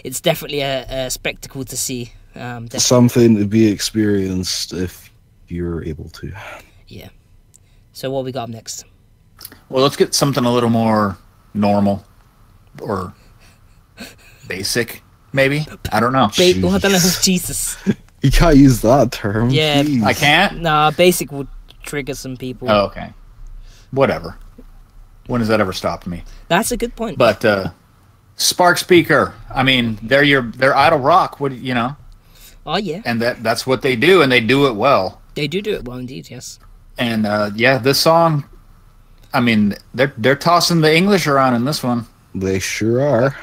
it's definitely a spectacle to see. Definitely. Something to be experienced if you're able to. Yeah. So what we got up next? Well, let's get something a little more normal or basic, maybe. I don't know. I don't know. Jesus. You can't use that term. Yeah. please. I can't. Nah, basic will trigger some people. Oh, okay. Whatever. When has that ever stopped me? That's a good point. But Spark Speaker. I mean, they're idol rock. Oh yeah, And that's what they do, and they do it well. they do it well indeed. Yes. And this song. I mean, they're tossing the English around in this one. They sure are.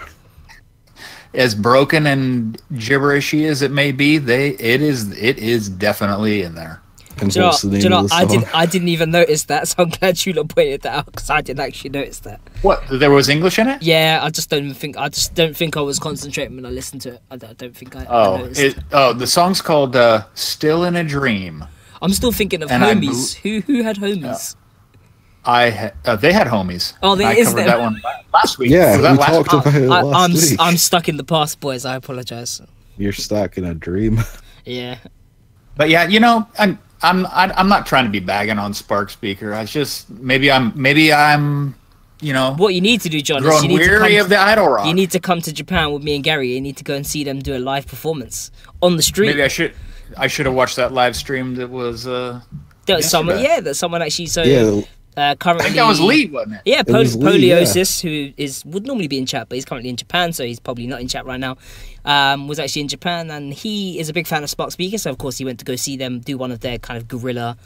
As broken and gibberishy as it may be, it is definitely in there. And Do you know, what's the name do you know, of the song? I didn't even notice that, so I'm glad you lot pointed that out because I didn't actually notice that. What? There was English in it? Yeah, I just don't think I was concentrating when I listened to it. I don't think I Oh, noticed. the song's called "Still in a Dream." I'm still thinking of and homies. Who had homies? They had homies. Oh, there I is covered there. that one last week. Yeah, Was that we last talked month? about it last week. I'm stuck in the past, boys. I apologize. You're stuck in a dream. Yeah. But yeah, I'm not trying to be bagging on Spark Speaker. I just maybe I'm What you need to do, John, is growing you need weary of the idol rock. You need to come to Japan with me and Gary. You need to go and see them do a live performance on the street. Maybe I should have watched that live stream that was That someone yesterday. actually. So Yeah, currently, I think that was Lee, wasn't it? Yeah, was Lee, Poliosis, who would normally be in chat, but he's currently in Japan, so he's probably not in chat right now. Was actually in Japan, and he is a big fan of Spark Speaker, so of course he went to go see them do one of their kind of guerrilla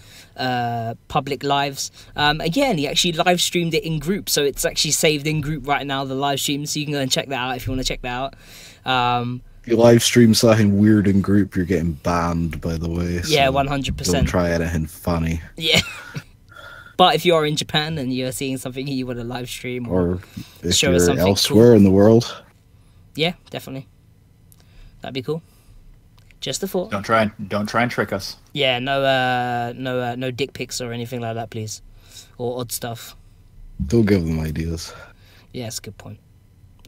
public lives. Again, he actually live streamed it in group, so it's actually saved in group right now, the live stream, so you can go and check that out if you want to check that out. if you live stream something weird in group, you're getting banned, by the way. So Yeah, 100%. Don't try anything funny. Yeah. But if you're in Japan and you're seeing something you want to live stream Or if show us you're something elsewhere cool. in the world. Yeah, definitely. That'd be cool. Just a thought. Don't try and trick us. Yeah, no dick pics or anything like that, please, or odd stuff. Don't give them ideas. Yeah, that's a good point.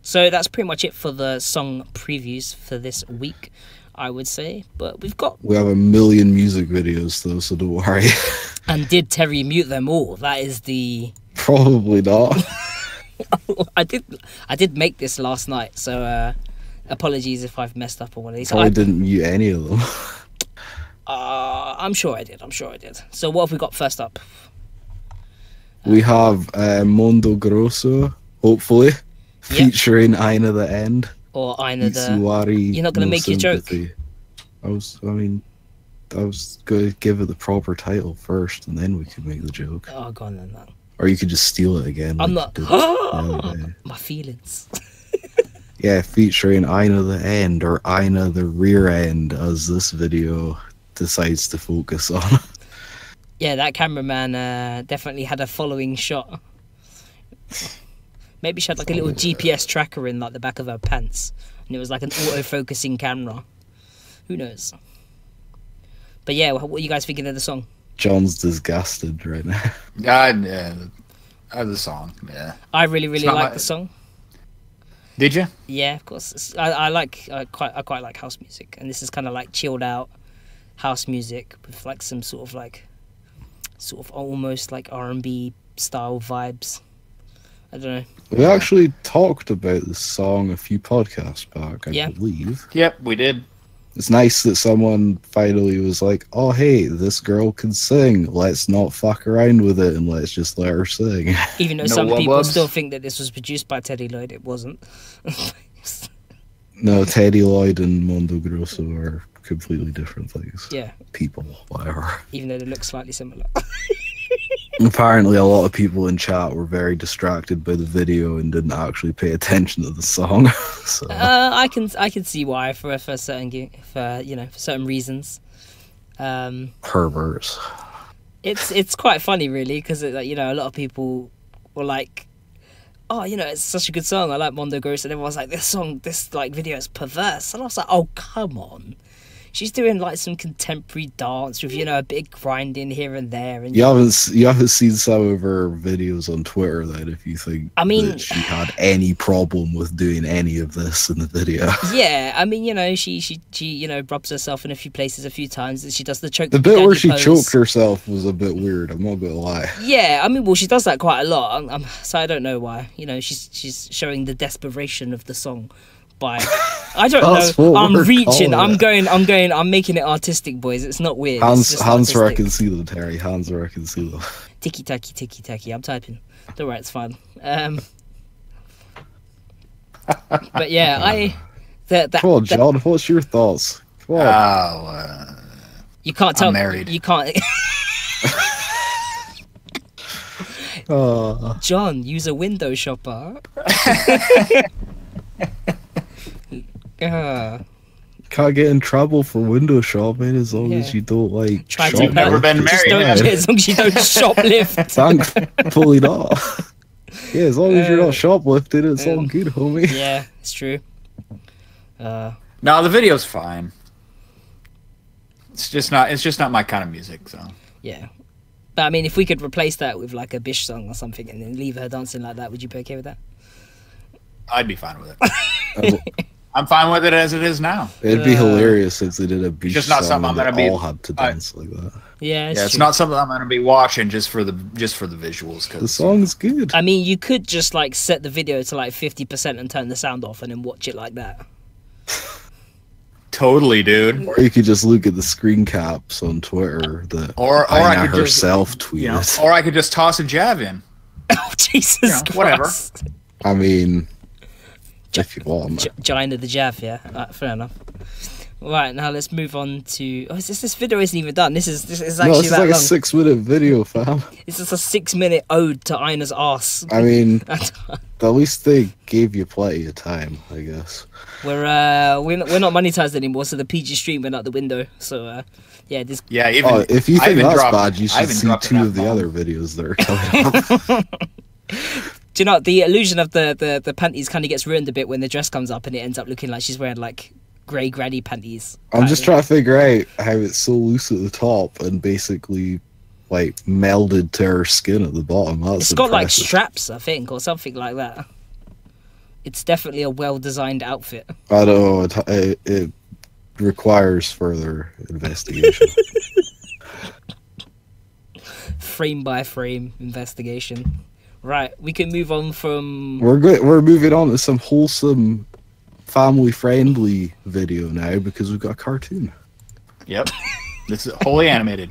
So that's pretty much it for the song previews for this week, I would say. But We have a million music videos though, so don't worry. and did Terry mute them all? That is the. Probably not. I did make this last night, so apologies if I've messed up on one of these. Probably didn't mute any of them. I'm sure I did. So what have we got first up? We have Mondo Grosso, hopefully, Yep. featuring Aina the End. Or Aina the. Itsuwari, You're not gonna no make your joke. sympathy. I was going to give it the proper title first, and then we could make the joke. Oh, go on then. No. Or you could just steal it again. I'm like not. you did the other day. My feelings. Yeah, featuring Aina the End, or Aina the Rear End, as this video decides to focus on. Yeah, that cameraman definitely had a following shot. Maybe she had like a little GPS tracker in like the back of her pants, and it was like an auto-focusing camera. Who knows? But yeah, what are you guys thinking of the song? John's disgusted right now. Yeah, the song. Yeah, I really not like my- the song. Did you? Yeah, of course. I quite like house music, and this is kind of like chilled out house music with like some sort of almost like R&B style vibes. I don't know. We actually talked about this song a few podcasts back, I Yeah. believe. Yep, we did. It's nice that someone finally was like, oh, hey, this girl can sing. Let's not fuck around with it and let's just let her sing. Even though No some people wub-wubs? still think that this was produced by Teddy Lloyd, it wasn't. No, Teddy Lloyd and Mondo Grosso are completely different things. Yeah, People, whatever. even though they look slightly similar. Apparently, a lot of people in chat were very distracted by the video and didn't actually pay attention to the song. So, I can see why for certain for certain reasons. perverts. It's quite funny really because a lot of people were like, oh, it's such a good song, I like Mondo Grosso, and everyone's like, this like video is perverse, and I was like, oh come on, she's doing like some contemporary dance with a bit of grinding here and there, and You haven't seen some of her videos on Twitter then, if you think that she had any problem with doing any of this in the video. yeah, I mean, she rubs herself in a few places a few times, and she does the choke. The bit where she pose. choked herself was a bit weird, I'm not gonna lie. Yeah, I mean, well, she does that quite a lot. So I don't know why. She's showing the desperation of the song by. I don't That's know. what I'm we're reaching. calling I'm making it artistic, boys. It's not weird. Hands It's just where I artistic. can see them, Terry. Hands where I can see them. Ticky tacky. I'm typing. Don't worry, it's fine. But yeah, Come on, John. What's your thoughts? Come on. you can't tell. I'm married. You can't. John, use a window shopper. Can't get in trouble for window shopping as long as you don't like. Try to shoplift. never been just married, don't, have you? as long as you don't shoplift. Thankfully not. Yeah, as long as you're not shoplifting, it's all good, homie. Yeah, it's true. No, the video's fine. It's just not my kind of music, so. Yeah. But I mean, if we could replace that with like a Bish song or something and then leave her dancing like that, would you be okay with that? I'd be fine with it. I'm fine with it as it is now. It'd be hilarious if they did a beach just not song something and I'm they gonna be- all had to dance like that. Yeah, It's true. not something I'm going to be watching just for the visuals. The Cause song's good. I mean, you could just like set the video to like 50% and turn the sound off and then watch it like that. totally, dude. Or you could just look at the screen caps on Twitter that Or I Ina could just herself tweeted. or I could just toss a jab in. Oh, Jesus Christ. whatever. I mean, if you want. Gina the Jav, yeah. Fair enough. Right, now let's move on to. Oh, this video isn't even done. This is actually No, this is that like long. a 6-minute video, fam. This is a 6-minute ode to Ina's ass. I mean, at least they gave you plenty of time, I guess. we're not monetized anymore, so the PG stream went out the window. So yeah, this. Yeah, even Oh, if you I think even that's dropped- bad, you I should even see dropped 2 an of the F-bomb. other videos that are coming up. Do you know the illusion of the panties kind of gets ruined a bit when the dress comes up and it ends up looking like she's wearing like grey granny panties. I'm just trying to figure out how it's so loose at the top and basically like melded to her skin at the bottom. That's It's got like impressive. straps, I think, or something like that. It's definitely a well-designed outfit. I don't know. It requires further investigation. Frame by frame investigation. Right, we can move on from. We're good. We're moving on to some wholesome, family-friendly video now because we've got a cartoon. Yep. This is wholly animated.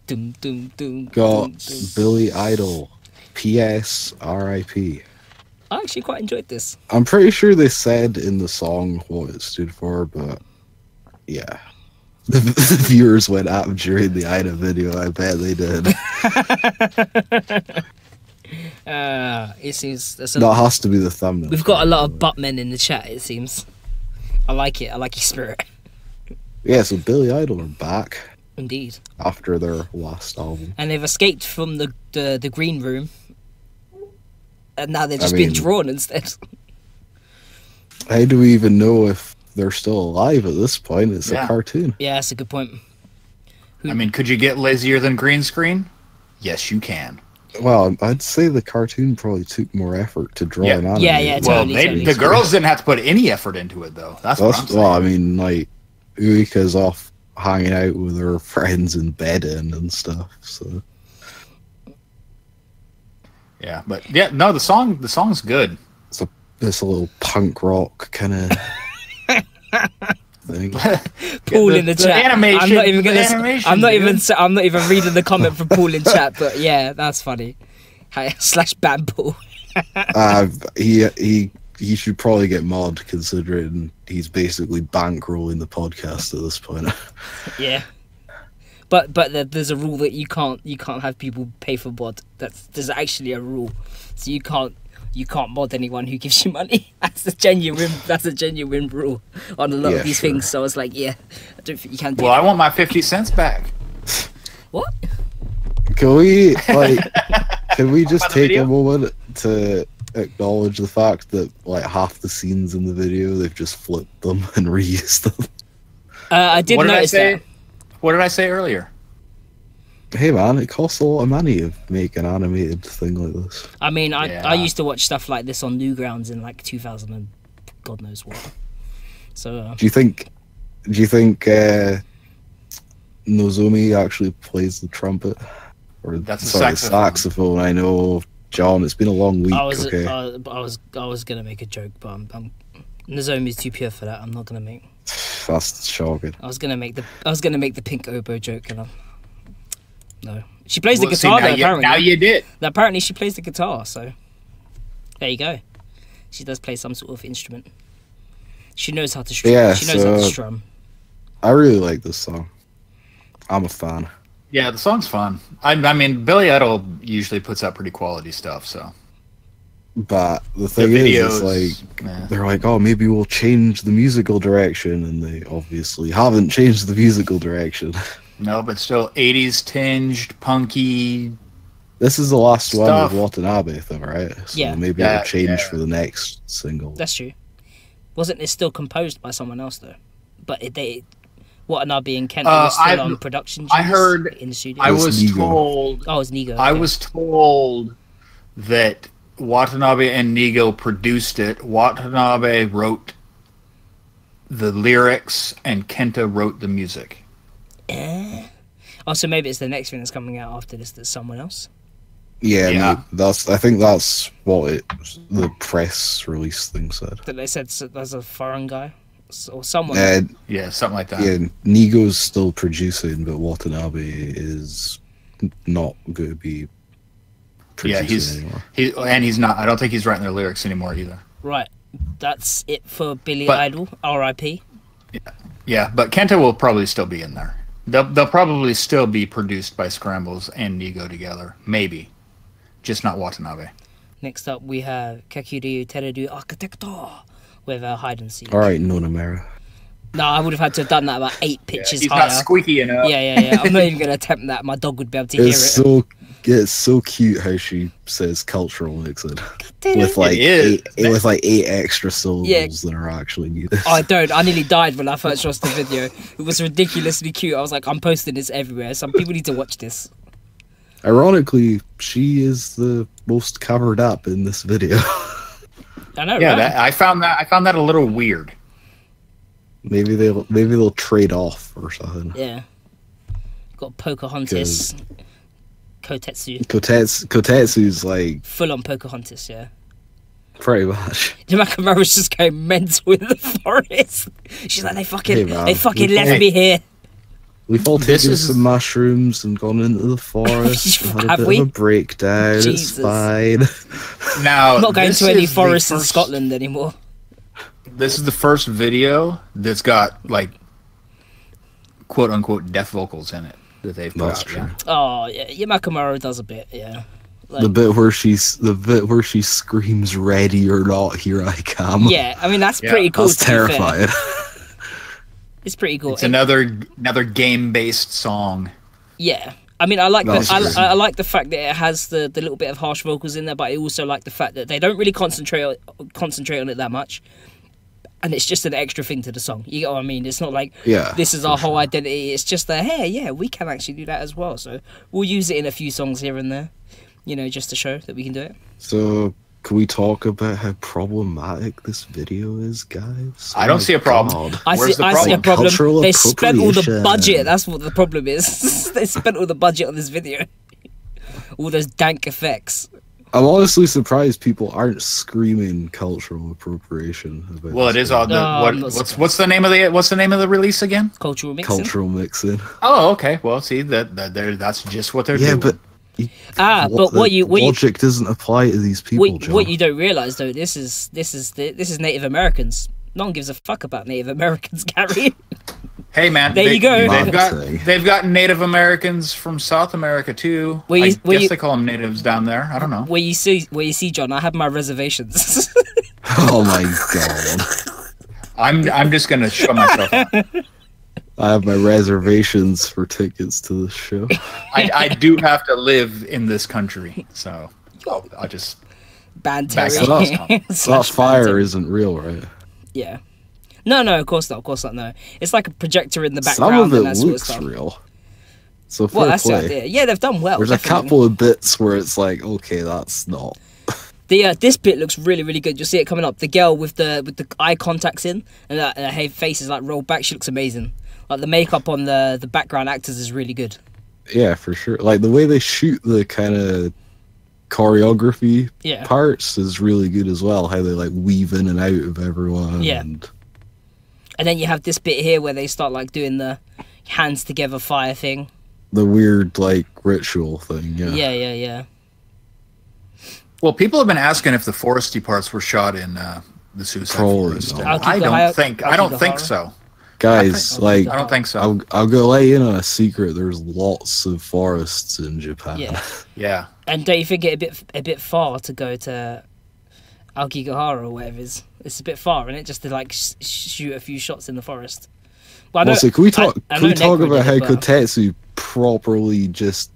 Doom, doom, doom, Got doom, doom. Billy Idol. P.S. R.I.P. I actually quite enjoyed this. I'm pretty sure they said in the song what it stood for, but yeah. The viewers went at him during the Ida video. I bet they did. It seems there's That has to be the thumbnail. we've got a lot of butt men in the chat. It seems. I like it. I like your spirit. Yeah, so Billy Idol are back Indeed. after their last album. And they've escaped from the green room, and now they're just mean- being drawn instead. How do we even know if they're still alive at this point? It's Yeah. a cartoon. Yeah, that's a good point. I mean, could you get lazier than green screen? Yes, you can. Well, I'd say the cartoon probably took more effort to draw Yeah. an anime. Yeah, Well, totally. the girls didn't have to put any effort into it, though. That's what I'm saying. Well, I mean, like, Uika's off hanging out with her friends in bed and stuff, so... Yeah, but yeah, no, the song's good. This little punk rock kind of thing. Paul in the chat. Animation, I'm not even gonna. animation, I'm not dude. I'm not even reading the comment from Paul in chat. But yeah, that's funny. Slash Bampool. He should probably get mod, considering he's basically bankrolling the podcast at this point. Yeah. But there's a rule that you can't have people pay for mod. There's actually a rule, so you can't mod anyone who gives you money. That's a genuine rule on a lot of these things. So I was like, yeah, I don't think you can do Well, that. I want my 50 cents back. What? Can we just By the take video? a moment to acknowledge the fact that like half the scenes in the video they've just flipped them and reused them? I did What did I notice say? that. What did I say earlier? Hey man, it costs a lot of money to make an animated thing like this. I mean, I Yeah. used to watch stuff like this on Newgrounds in like 2000 and God knows what. So Do you think Nozomi actually plays the trumpet? Or That's a sorry, saxophone. saxophone. I know, John. It's been a long week. I was Okay, I was gonna make a joke, but I'm Nozomi's too pure for that. I'm not gonna make. that's shocking. I was gonna make the pink oboe joke, and no. She plays the Well, see, guitar now though, you- apparently. Now you did. Apparently she plays the guitar, so there you go. She does play some sort of instrument. She knows how to strum. Yeah, she knows how to so- strum. I really like this song. I'm a fan. Yeah, the song's fun. I mean, Billy Idol usually puts out pretty quality stuff, so. But the The thing is, videos, like, yeah. they're like, oh, maybe we'll change the musical direction, and they obviously haven't changed the musical direction. No, but still 80s tinged, punky. This is the last one Stuff. with Watanabe, though, right? So Yeah. maybe Yeah, it'll change yeah. for the next single. That's true. Wasn't it still composed by someone else though? But Watanabe and Kent were still on production. I duties heard- in the studio. I was was Nigo. told. Oh, it was Nigo. I okay. was told that Watanabe and Nigo produced it. Watanabe wrote the lyrics, and Kenta wrote the music. Oh, so maybe it's the next thing that's coming out after this that's someone else. Yeah, Yeah. I think that's what the press release thing said. That they said there's a foreign guy or someone. Yeah, something like that. Yeah, Nigo's still producing, but Watanabe is not going to be producing anymore. he's not. I don't think he's writing their lyrics anymore either. Right. That's it for Billy But- Idol. R.I.P. Yeah, but Kenta will probably still be in there. They'll probably still be produced by Scrambles and Nigo together. Maybe. Just not Watanabe. Next up, we have Kaqriyo Teredu Architecto with hide and seek. All right, Nonamera. No, I would have had to have done that about 8 pitches He's higher. not squeaky enough. Yeah. I'm not even going to attempt that. My dog would be able to hear it. It's so cute how she says cultural mixing with like is. with like 8 extra syllables Yeah. that are actually needed. I don't. I nearly died when I first watched the video. It was ridiculously cute. I was like, I'm posting this everywhere. Some people need to watch this. Ironically, she is the most covered up in this video. I know, Yeah, right? I found that a little weird. maybe they'll trade off or something. Yeah. Got Pocahontas. Kotetsu. Kotetsu's like Full on Pocahontas, yeah. pretty much. Nakamura's just going mental in the forest. She's like, they Hey, man. left me here. We've all This taken is- some mushrooms and gone into the forest. and had Have a bit we? of a breakdown. Jesus. It's fine. Now, I'm not going this to any is the forests in first- Scotland anymore. This is the first video that's got like quote unquote death vocals in it that they've put That's out. true. Yeah. Oh, yeah. Nakamura does a bit, yeah. Like, The bit where she screams "Ready or not, here I come." yeah, I mean, that's Yeah, pretty cool. that's to be fair. terrifying. It's pretty cool. It's another game based song. Yeah, I mean, I like That's the, true. I like the fact that it has the little bit of harsh vocals in there, but I also like the fact that they don't really concentrate on it that much, and it's just an extra thing to the song. You get what I mean? It's not like Yeah, this is our whole identity. It's just that hey, yeah, we can actually do that as well. So we'll use it in a few songs here and there. You know, just to show that we can do it. So, can we talk about how problematic this video is, guys? I don't see a problem. I Where's see the a problem? problem. Cultural They spent all the appropriation. budget. That's what the problem is. They spent all the budget on this video. All those dank effects. I'm honestly surprised people aren't screaming cultural appropriation about Well, it this is all video. the I'm not what's the name of the release again? Cultural mixing. Cultural mixing. Oh, okay. Well, see that's just what they're Yeah, doing. but But what you logic doesn't apply to these people, John. what you don't realize though, this is Native Americans. No one gives a fuck about Native Americans, Gary. Hey man, There you go. They've got Native Americans from South America too. Where you- I where guess you- they call them natives down there. I don't know. Where you see, John, I have my reservations. Oh my god. I'm just gonna show myself out. I have my reservations for tickets to the show. I do have to live in this country, so I'll just Ban Back Terry. up. That Slash fire Ban Terry. isn't real, right? Yeah. No, of course not. No, it's like a projector in the Some background of and it that sort of looks stuff. real. So Well, fair that's the play. idea. Yeah, they've done well. There's definitely. a couple of bits where it's like, okay, that's not. This bit looks really, really good. You'll see it coming up. The girl with the eye contacts in and her face is like rolled back. She looks amazing. Like the makeup on the background actors is really good. Yeah, for sure. Like the way they shoot the kind of choreography Yeah. parts is really good as well. How they like weave in and out of everyone. Yeah. And And then you have this bit here where they start like doing the hands together fire thing. the weird like ritual thing. Yeah. Yeah. Well, people have been asking if the foresty parts were shot in the Suicide Probably Forest. not. and I don't think Aokigahara. so. Guys, like I don't think so. I'll go let you in on a secret. There's lots of forests in Japan. Yeah. Yeah. And don't you think it a bit far to go to Aokigahara or whatever it is? It's a bit far, isn't it? Just to like shoot a few shots in the forest. Well, Also, can we talk? I Can we know talk Negro about did how it, but- Kotetsu properly just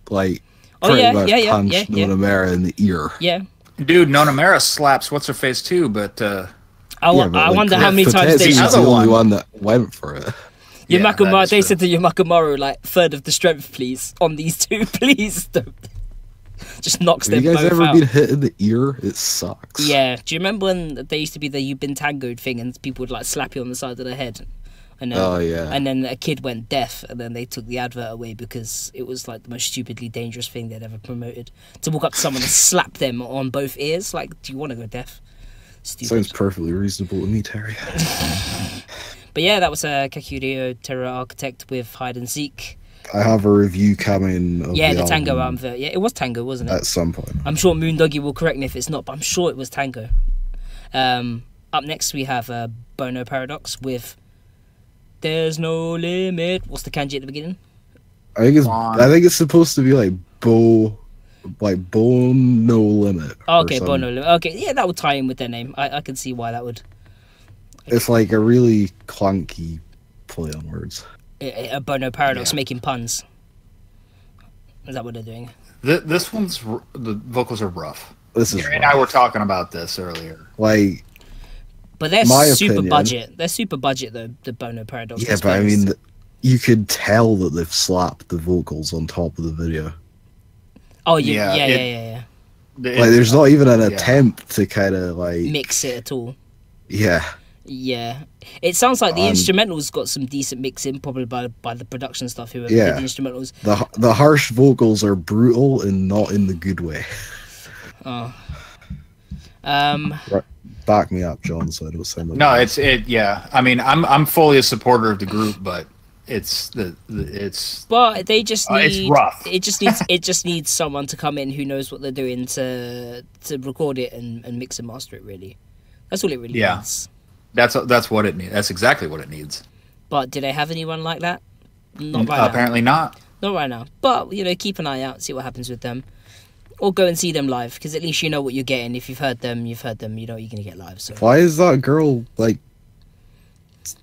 like Oh, pretty yeah, much yeah, punched yeah. Nonamera in the ear? Yeah. Dude, Nonamera slaps what's her face too, but I Yeah, but, like, wonder how many times they Kotetsu's The the other only one- one that went for it. Yeah, that Yamakumaru, is they true. said to Yamakumaru, like, third of the strength, please, on these two, please. Don't. Just knocks Have them you guys both ever out. been hit in the ear? It sucks. Yeah. Do you remember when there used to be the "you've been tangoed" thing, and people would like slap you on the side of the head, and then, Oh, yeah. and then a kid went deaf, and then they took the advert away because it was like the most stupidly dangerous thing they'd ever promoted. To walk up to someone and slap them on both ears, like, do you want to go deaf? Stupid. Sounds perfectly reasonable to me, Terry. But yeah, that was a Kaqriyo Terror Architect with Hide and Seek. I have a review coming. Of Yeah, the the Tango album album. Yeah, it was Tango, wasn't it? at some point. I'm sure Moondoggy will correct me if it's not, but I'm sure it was Tango. Up next we have Bonnou Paradox with There's No Limit. What's the kanji at the beginning? I think it's. Blonde. I think it's supposed to be like bone no limit. or Okay, something. Bonnou Limit. Okay, yeah, that would tie in with their name. I can see why that would. It's like a really clunky play on words. A Bonnou Paradox Yeah. making puns. Is that what they're doing? this one's the vocals are rough. This is Gary and I were talking about this earlier. like But they're My super opinion- budget. They're super budget, though, the Bonnou Paradox. yeah, let's but be I honest. mean, you could tell that they've slapped the vocals on top of the video. Oh, Yeah, yeah. Like, there's not even an yeah. attempt to kind of like, Mix it at all. yeah. Yeah, it sounds like the Um, instrumentals got some decent mixing, probably by the production stuff who Yeah. did the instrumentals. The harsh vocals are brutal and not in the good way. Oh, Back me up, John, so I don't sound like No, it's. Yeah, I mean, I'm fully a supporter of the group, but it's it's. but they just need. It's rough. It just needs someone to come in who knows what they're doing to record it and mix and master it. Really, that's all it really Yeah. needs. That's what it needs. That's exactly what it needs. But do they have anyone like that? Not right now. Apparently not. Not right now. But keep an eye out, see what happens with them, or go and see them live because at least you know what you're getting. If you've heard them, you've heard them. You know what you're gonna get live. So. Why is that girl like?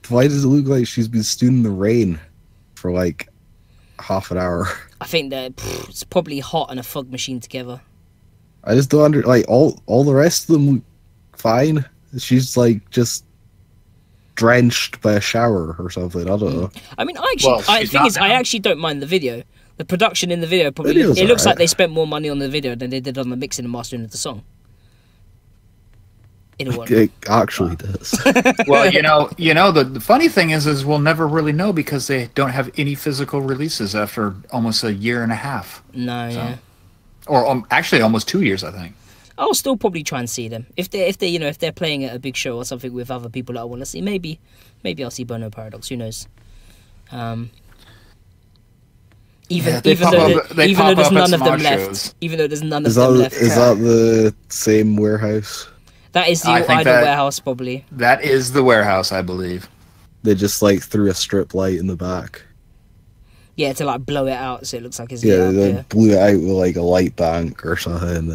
Why does it look like she's been stood in the rain for like half an hour? I think that it's probably hot and a fog machine together. I just don't all the rest of them look fine. She's like just drenched by a shower or something. I don't know. I mean, I actually, Well, the she's thing not is, I now. actually don't mind the video The production in the video probably Video's it looks like alright. they spent more money on the video than they did on the mixing and mastering of the song. In a way. It actually does. Well, the funny thing is we'll never really know because they don't have any physical releases after almost a year and a half. No, So- yeah. Or actually almost 2 years, I think. I'll still probably try and see them if they're playing at a big show or something with other people that I want to see. Maybe I'll see Bonnou Paradox. Who knows? Even They though pop up there's at none some of them odd left. shows. Even though there's none of Is them that left. is that the same warehouse? That is the I Idol think that- warehouse probably. That is the warehouse, I believe. They just like threw a strip light in the back. Yeah, to like blow it out so it looks like it's Yeah, lit up, they yeah. blew it out with like a light bank or something,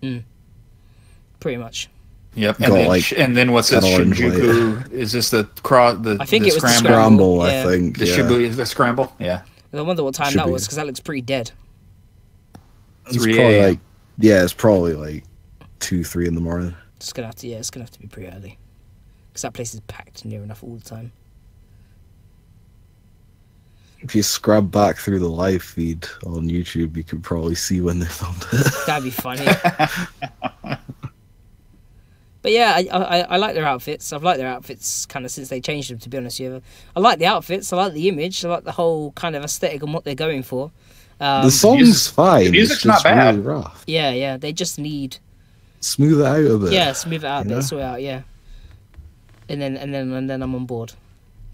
and Pretty much. Yep. Got, like, And then what's this? an orange Shinjuku? Is this the I think it was the scramble? scramble. yeah. I think. The Yeah. Shibuya, the scramble? Yeah. I wonder what time Should that be. was because that looks pretty dead. It's 3 probably a.m. like, yeah, it's probably like 2, 3 in the morning. It's gonna have to be pretty early because that place is packed near enough all the time. If you scrub back through the live feed on YouTube, you can probably see when they filmed it. That'd be funny. But yeah, I like their outfits. I've liked their outfits kind of since they changed them, to be honest with you. I like the outfits. I like the image. I like the whole kind of aesthetic and what they're going for. The song's music's- fine. the music's it's not just bad. really rough. Yeah, they just need Smooth it out a bit. smooth it out a you bit, know? sort it out, yeah. And then I'm on board.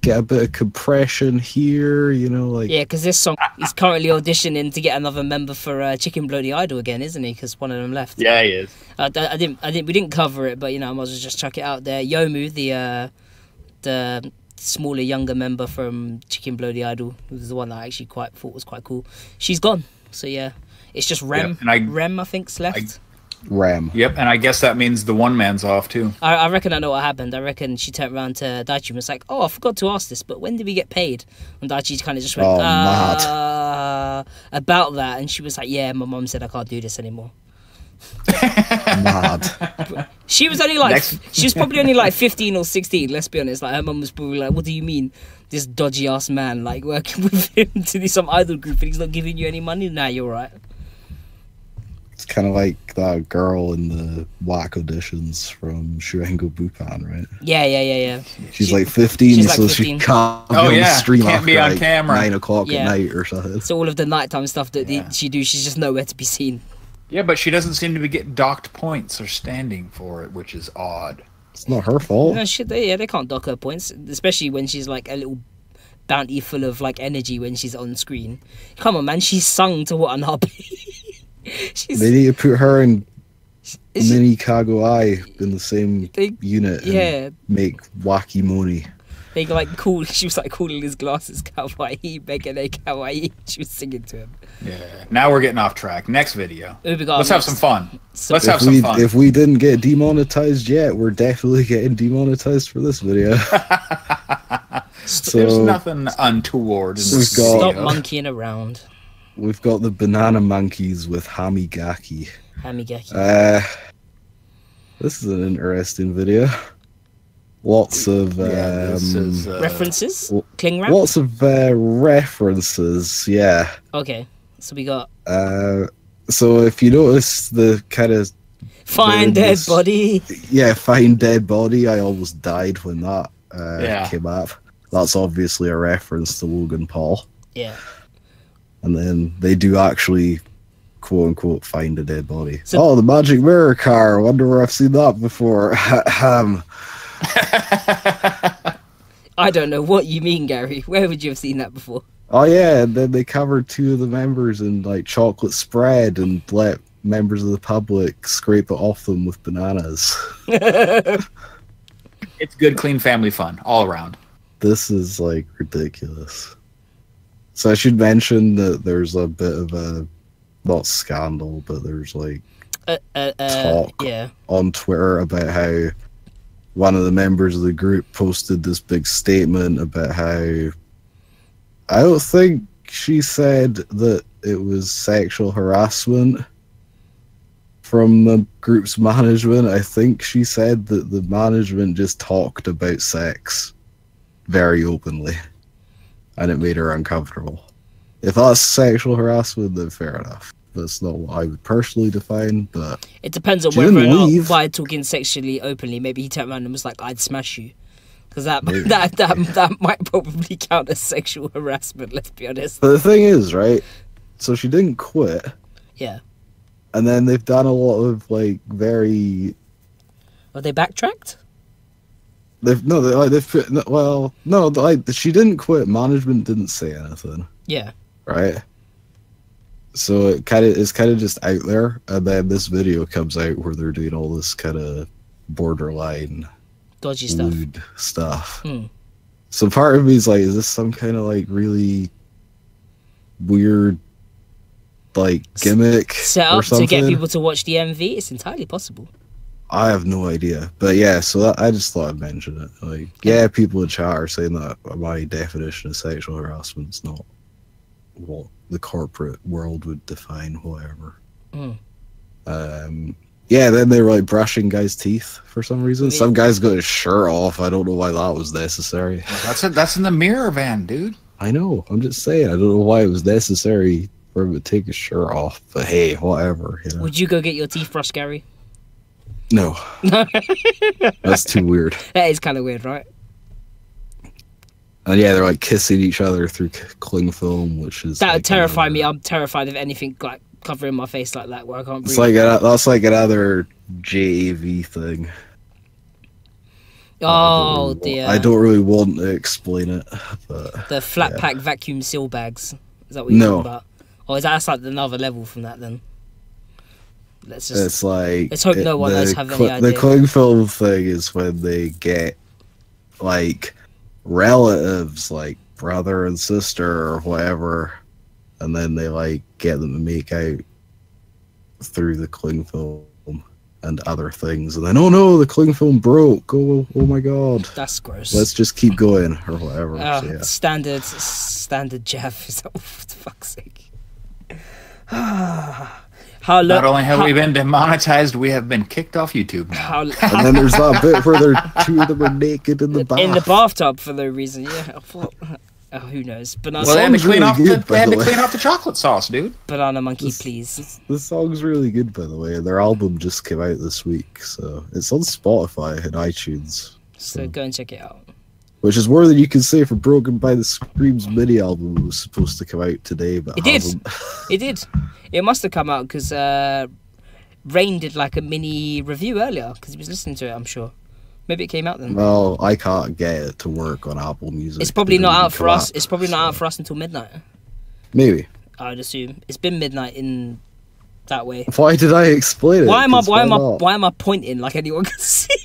Get a bit of compression here, like. Yeah, because this song is currently auditioning to get another member for Chicken Bloody Idol again, isn't he? Because one of them left. Yeah, he is. We didn't cover it, but I might as well just chuck it out there. Yomu, the smaller, younger member from Chicken Bloody Idol, who was the one that I actually thought was quite cool. She's gone, so yeah, it's just Rem. Yeah, and Rem, I think's left. Ram. Yep, and I guess that means the one man's off too. I reckon I know what happened. I reckon she turned around to Daichi and was like, "Oh, I forgot to ask this, but when did we get paid?" And Daichi kind of just went, Oh, mad. about that, and she was like, "Yeah, my mum said I can't do this anymore." Mad. She was only like Next- she was probably only like 15 or 16. Let's be honest. Like her mum was probably like, "What do you mean, this dodgy ass man like working with him to do some idol group and he's not giving you any money?" Nah, you're right. It's kind of like that girl in the whack auditions from Shuengo Bupan, right? Yeah. She's like 15, she's like so 15. she can't be Oh, on the yeah. stream Can't after be on like camera. 9 o'clock Yeah. at night or something. So all of the nighttime stuff that Yeah. she do, she's just nowhere to be seen. Yeah, but she doesn't seem to be getting docked points or standing for it, which is odd. It's not her fault. No shit. They can't dock her points, especially when she's like a little bounty full of like energy when she's on screen. Come on, man. She's sung to what an RP. She's They need to put her and is- Mini Kagoai in the same They- unit and yeah. make wacky money. They like cool. She was like calling his glasses kawaii, making a kawaii. She was singing to him. Yeah. Now we're getting off track. Next video. Who we got Let's have next? some fun. So- Let's have some fun. If we didn't get demonetized yet, we're definitely getting demonetized for this video. There's So nothing untoward in we've this got- Stop video. monkeying around, we've got the banana monkeys with Hamigaki. Hamigaki. This is an interesting video. Lots of Yeah, this is, References? w- Cling wrap? lots of references. Yeah. Okay, so we got So if you notice the kind of find dead this- body. find dead body, I almost died when that Yeah. came up. That's obviously a reference to Logan Paul. Yeah. And then they do actually, quote unquote, find a dead body. So- Oh, the magic mirror car. I wonder where I've seen that before. I don't know what you mean, Gary. Where would you have seen that before? Oh yeah, and then they covered 2 of the members in like chocolate spread and let members of the public scrape it off them with bananas. It's good, clean family fun all around. This is like ridiculous. So I should mention that there's a bit of a not scandal, but there's like talk Yeah. on Twitter about how one of the members of the group posted this big statement about how I don't think she said that it was sexual harassment from the group's management. I think she said that the management just talked about sex very openly and it made her uncomfortable. If that's sexual harassment, then fair enough. That's not what I would personally define, but It depends on she whether or didn't not leave. by talking sexually openly, maybe he turned around and was like, "I'd smash you," because that Maybe. that might probably count as sexual harassment. Let's be honest. But the thing is, right? So she didn't quit, Yeah. and then they've done a lot of like very. Are they backtracked? She didn't quit. Management didn't say anything, Yeah. right? So it's kind of just out there, and then this video comes out where they're doing all this kind of borderline Dodgy stuff. lewd stuff. Hmm. So part of me is like, is this some kind of like really weird like gimmick Set or up something? to get people to watch the MV? It's entirely possible. I have no idea, but yeah. So I just thought I'd mention it. Like, yeah, people in chat are saying that my definition of sexual harassment is not what the corporate world would define, whatever. Mm. Yeah, then they were like brushing guys' teeth for some reason. Yeah. Some guy's got his shirt off. I don't know why that was necessary. That's in the mirror van, dude. I know. I'm just saying. I don't know why it was necessary for him to take his shirt off. But hey, whatever. You know? Would you go get your teeth brushed, Gary? No. That's too weird. That is kind of weird, right? And yeah, they're like kissing each other through cling film, which is That would like terrify me. another- I'm terrified of anything like covering my face like that where I can't breathe. It's like that's like another JAV thing. Oh dear. I don't really want to explain it, but The flat yeah. pack vacuum seal bags. Is that what you're No. talking about? Or is that's like another level from that then? Let's just it's like let's hope no one else have any The idea. cling film thing is when they get like relatives, like brother and sister or whatever, and then they like get them to make out through the cling film and other things, and then oh no, the cling film broke. Oh my god. That's gross. Let's just keep going or whatever. So, yeah. Standard Jeff. Is that, oh, for fuck's sake. How low, Not only have we been demonetized, we have been kicked off YouTube now. And then there's that bit where two of them are naked in the bath. in the bathtub for no reason. Yeah. I thought, who knows? Banana, Well, they had to song's clean really off good, by the way. the chocolate sauce, dude. banana monkey, This- please. The song's really good, by the way. And their album just came out this week, so it's on Spotify and iTunes. So go and check it out. Which is more than you can say for Broken by the Screams mini album. It was supposed to come out today, but It did. hasn't. It did. It must have come out because Rain did like a mini review earlier because he was listening to it. I'm sure. Maybe it came out then. Well, I can't get it to work on Apple Music. It's probably It not doesn't out for come us. up, It's probably not out so- for us until midnight. Maybe. I'd assume it's been midnight in that way. Why did I explain it? Why am I? 'Cause not? Why am I pointing like anyone can see?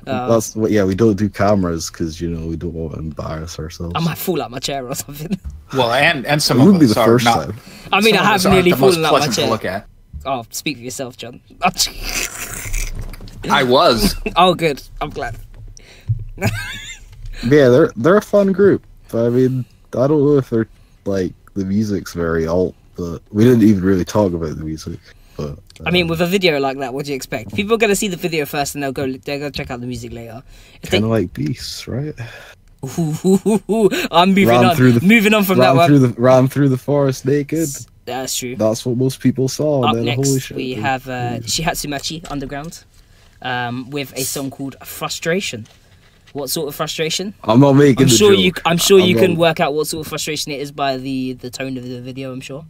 That's what. Yeah, we don't do cameras because we don't want to embarrass ourselves. I might fall out my chair or something. Well, and some It of would be us the are first not. time. I mean, some I of have us aren't nearly the most fallen out my pleasant to chair. look at. Oh, speak for yourself, John. I was. Oh, good. I'm glad. Yeah, they're a fun group. But, I mean, I don't know if they're like the music's very alt, but we didn't even really talk about the music. But I mean, with a video like that, what do you expect? People are gonna see the video first, and they'll go check out the music later. If kind of like Beasts, right? I'm moving Ran on. through the- Moving on from that one. Ran through the forest naked. That's true. That's what most people saw. Up And then, holy next, shit, we they- have Shihatsumachi Underground with a song called "Frustration." What sort of frustration? I'm not making. I'm the sure joke. I'm sure you can not- work out what sort of frustration it is by the tone of the video. I'm sure.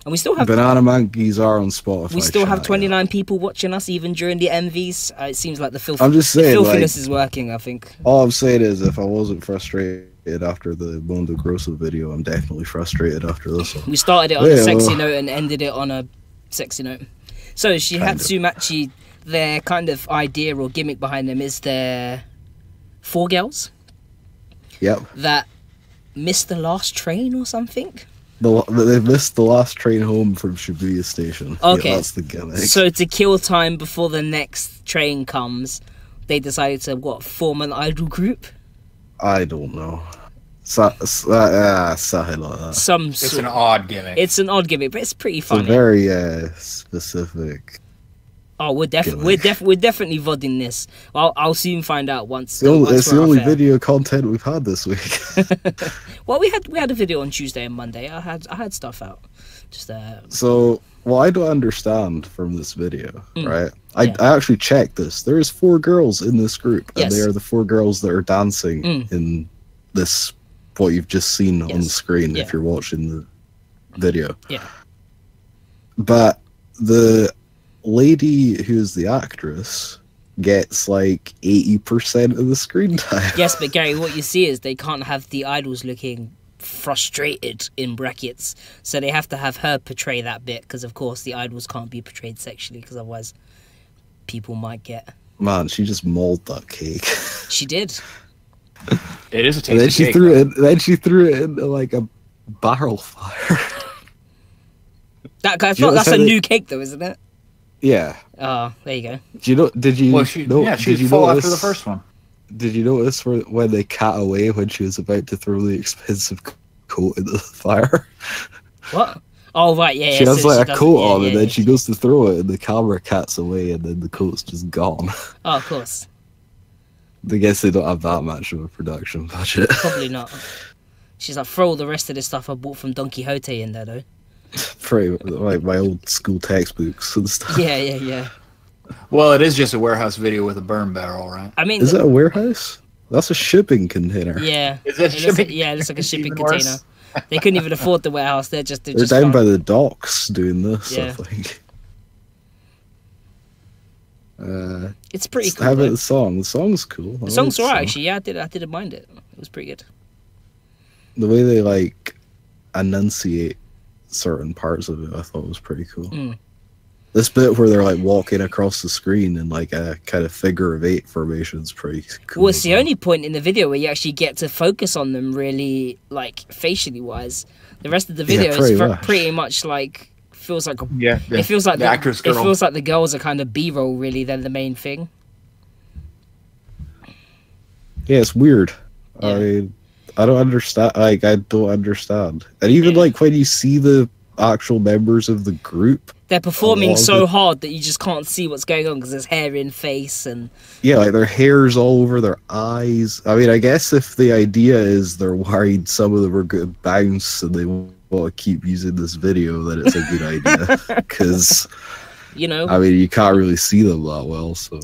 And we still have Banana monkeys are on Spotify. we still have chat, 29 people watching us even during the MVs. It seems like the I'm just the saying, filthiness like- is working. I think. All I'm saying is, if I wasn't frustrated after the Mondo Grosso video, I'm definitely frustrated after this one. We started it on a Yeah, sexy well- note and ended it on a sexy note. So Shihatsumachi, their kind of idea or gimmick behind them is they're 4 girls Yep. that missed the last train or something. They missed the last train home from Shibuya Station. Okay. Yeah, that's the gimmick. So to kill time before the next train comes, they decided to form an idol group. I don't know. Something like that. Some It's sort. an odd gimmick. It's an odd gimmick, but it's pretty It's a funny. very specific Oh, we're definitely vodding this. I'll soon find out once. It's the only video content we've had this week. Well, we had a video on Tuesday and Monday. I had stuff out. Just So, what I don't understand from this video, right? I actually checked this. There's 4 girls in this group, and they are the 4 girls that are dancing in this. What you've just seen on the screen if you're watching the video. Yeah. But the lady who's the actress gets like 80% of the screen time. Yes, but Gary, what you see is they can't have the idols looking frustrated in brackets, so they have to have her portray that bit, because of course the idols can't be portrayed sexually, because otherwise people might get... Man, she just mauled that cake. She did. It is a tasty and then she cake, threw it. Then she threw it into like a barrel fire. That's a new cake, though, isn't it? Yeah. Oh, there you go. Do you know? Did you? Well, she full after the first one. Did you notice when they cut away when she was about to throw the expensive coat into the fire? What? Oh, right, yeah. She has like a coat on, and then she yeah. goes to throw it, and the camera cuts away, and then the coat's just gone. Oh, of course. I guess they don't have that much of a production budget. Probably not. She's like, throw all the rest of this stuff I bought from Don Quixote in there, though. Pretty like my old school textbooks and stuff. Yeah. Well, it is just a warehouse video with a burn barrel, right? I mean, is it a warehouse? That's a shipping container. Yeah. Is it shipping? It looks like a shipping Even container. worse. They couldn't even afford the warehouse. They're just down by the docks doing this. Yeah. I think. It's pretty cool. How about though. the song? The song's cool. The song's alright, actually. Yeah, I didn't mind it. It was pretty good. The way they like enunciate certain parts of it, I thought was pretty cool. This bit where they're like walking across the screen in like a kind of figure of 8 formation is pretty cool. Well, it's the only point in the video where you actually get to focus on them really, like, facially wise. The rest of the video is pretty much like feels like it feels like the actress girl. It feels like the girls are kind of B-roll really than the main thing. Yeah, it's weird. Yeah. I don't understand. Like, I don't understand. And even like when you see the actual members of the group, they're performing so hard that you just can't see what's going on because there's hair in face and like their hair's all over their eyes. I mean, I guess if the idea is they're worried some of them are going to bounce and they want to keep using this video, then it's a good idea because I mean, you can't really see them that well. So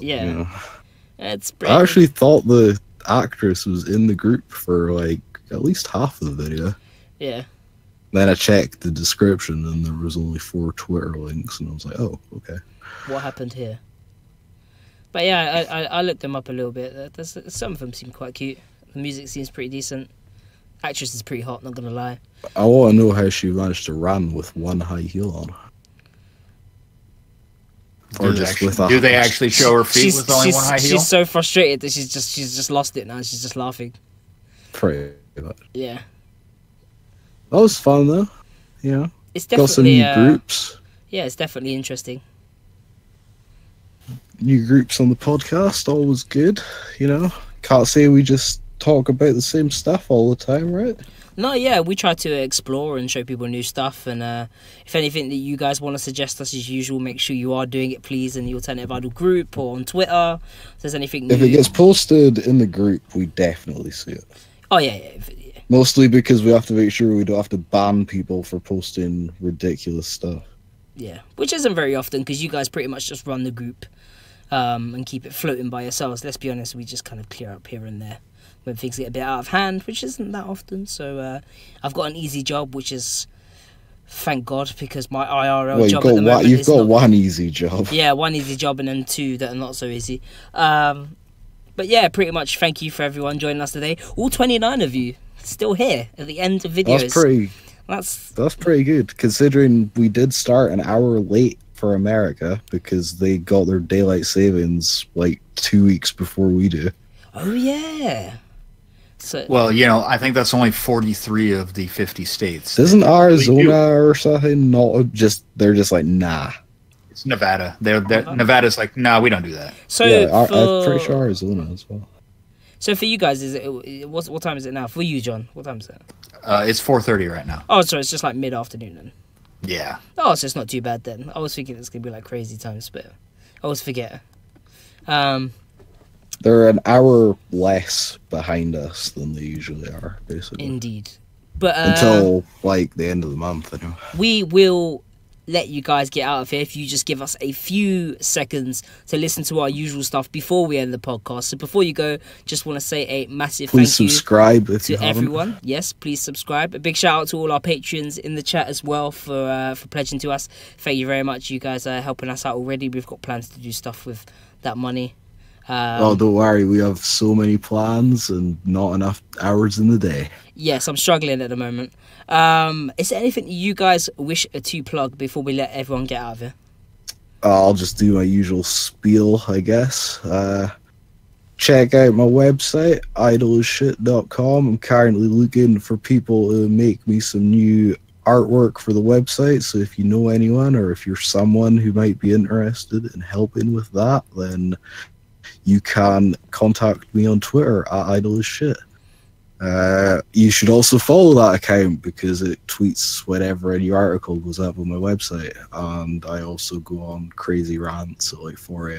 it's. I actually thought the actress was in the group for like at least half of the video. Yeah. Then I checked the description and there was only 4 Twitter links and I was like, oh, okay. What happened here? But yeah, I looked them up a little bit. Some of them seem quite cute. The music seems pretty decent. Actress is pretty hot, not gonna lie. I want to know how she managed to run with one high heel on. Do they actually show her feet with only one high heel? She's so frustrated that she's just lost it now. She's just laughing. Pretty much. Yeah. That was fun though. It's got some definitely new groups. Yeah, it's definitely interesting. New groups on the podcast, always good. Can't say we just talk about the same stuff all the time, right? No, yeah, we try to explore and show people new stuff. And if anything that you guys want to suggest us as usual, make sure you are doing it, please, in the Alternative Idol group or on Twitter. If there's anything new. If it gets posted in the group, we definitely see it. Oh, yeah. Mostly because we have to make sure we don't have to ban people for posting ridiculous stuff. Yeah, which isn't very often because you guys pretty much just run the group and keep it floating by yourselves. Let's be honest, we just kind of clear up here and there when things get a bit out of hand, which isn't that often. So I've got an easy job, which is, thank God, because my IRL job at the moment you've got one easy job. Yeah, one easy job and then 2 that are not so easy. But yeah, pretty much thank you for everyone joining us today. All 29 of you still here at the end of videos. That's pretty good, considering we did start an hour late for America because they got their daylight savings like 2 weeks before we do. Oh yeah. So, well, I think that's only 43 of the 50 states. Isn't Arizona or something they're just like, nah. It's Nevada. Nevada's like, nah, we don't do that. So I'm pretty sure Arizona as well. So for you guys, what time is it now? For you, John, what time is it? It's 4:30 right now. Oh, so it's just like mid-afternoon then. Yeah. Oh, so it's not too bad then. I was thinking it's gonna be like crazy times, but I always forget. They're an hour less behind us than they usually are, basically. Indeed. But until like the end of the month, anyway. We will let you guys get out of here if you just give us a few seconds to listen to our usual stuff before we end the podcast. So before you go, just want to say a massive please thank subscribe you if you to haven't. everyone. Yes, please subscribe. A big shout out to all our patrons in the chat as well for pledging to us. Thank you very much. You guys are helping us out already. We've got plans to do stuff with that money. Oh, don't worry, we have so many plans and not enough hours in the day. Yes, I'm struggling at the moment. Is there anything you guys wish to plug before we let everyone get out of here? I'll just do my usual spiel, I guess. Check out my website, idleasshit.com. I'm currently looking for people to make me some new artwork for the website, so if you know anyone or if you're someone who might be interested in helping with that, then you can contact me on Twitter at idleasshit. You should also follow that account because it tweets whenever a new article goes up on my website, and I also go on crazy rants at like 4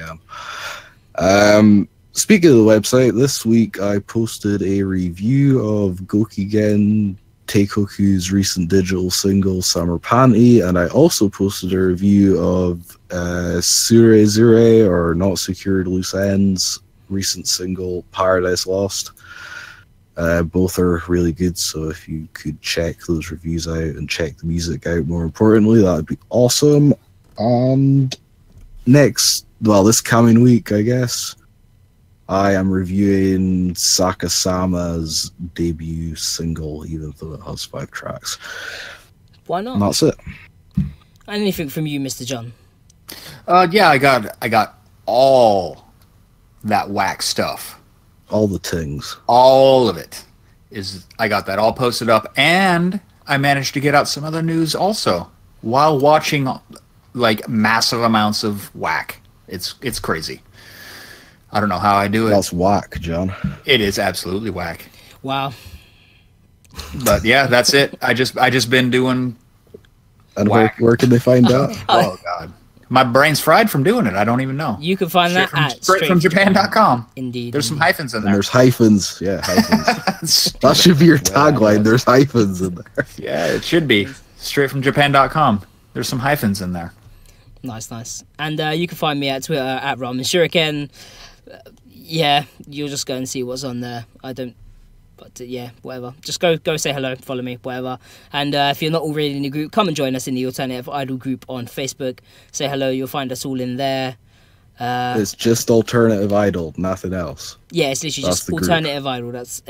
a.m. Speaking of the website, this week I posted a review of Gokigen Teikoku's recent digital single Summer Panty, and I also posted a review of Sure Zure, or Not Secured Loose Ends, recent single Paradise Lost. Both are really good, so if you could check those reviews out and check the music out more importantly, that would be awesome. And this coming week, I guess, I am reviewing Sakasama's debut single, even though it has 5 tracks. Why not? And that's it. Anything from you, Mr. John? Yeah, I got all that whack stuff. All the things. All of it I got that all posted up, and I managed to get out some other news also while watching like massive amounts of whack. It's crazy. I don't know how I do it. That's whack, John. It is absolutely whack. Wow. But yeah, that's it. I just been doing. And whack. where can they find out? Oh God, my brain's fried from doing it. I don't even know. You can find straight from Japan.com. Indeed. There's some hyphens in And there. there's hyphens. Yeah, hyphens. That should be your tagline. There's hyphens in there. Yeah, it should be. Straight from Japan.com. There's some hyphens in there. Nice. And you can find me at Twitter at Ramen Shuriken. Yeah, you'll just go and see what's on there. Yeah, whatever. Just go say hello, follow me, whatever. And if you're not already in the group, come and join us in the Alternative Idol group on Facebook. Say hello, you'll find us all in there. It's just Alternative Idol, nothing else. Yeah, it's literally That's just the Alternative Idol. That's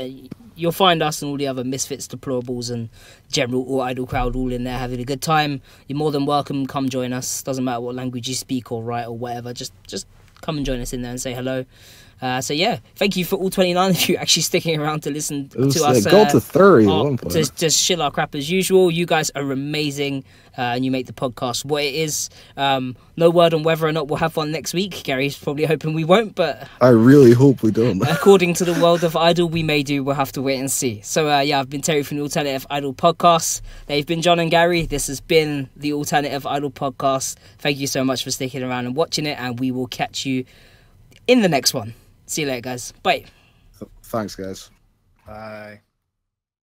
you'll find us and all the other misfits, deplorables, and general all idol crowd all in there having a good time. You're more than welcome. Come join us. Doesn't matter what language you speak or write or whatever. Just come and join us in there and say hello. So yeah, thank you for all 29 of you actually sticking around to listen to us. It got to 30 at one point. Just chill our crap as usual. You guys are amazing, and you make the podcast what it is. No word on whether or not we'll have one next week. Gary's probably hoping we won't, but I really hope we don't. according to the world of Idol, we may do. We'll have to wait and see. So yeah, I've been Terry from the Alternative Idol podcast. They've been John and Gary. This has been the Alternative Idol podcast. Thank you so much for sticking around and watching it, and we will catch you in the next one. See you later, guys. Bye. Thanks, guys. Bye.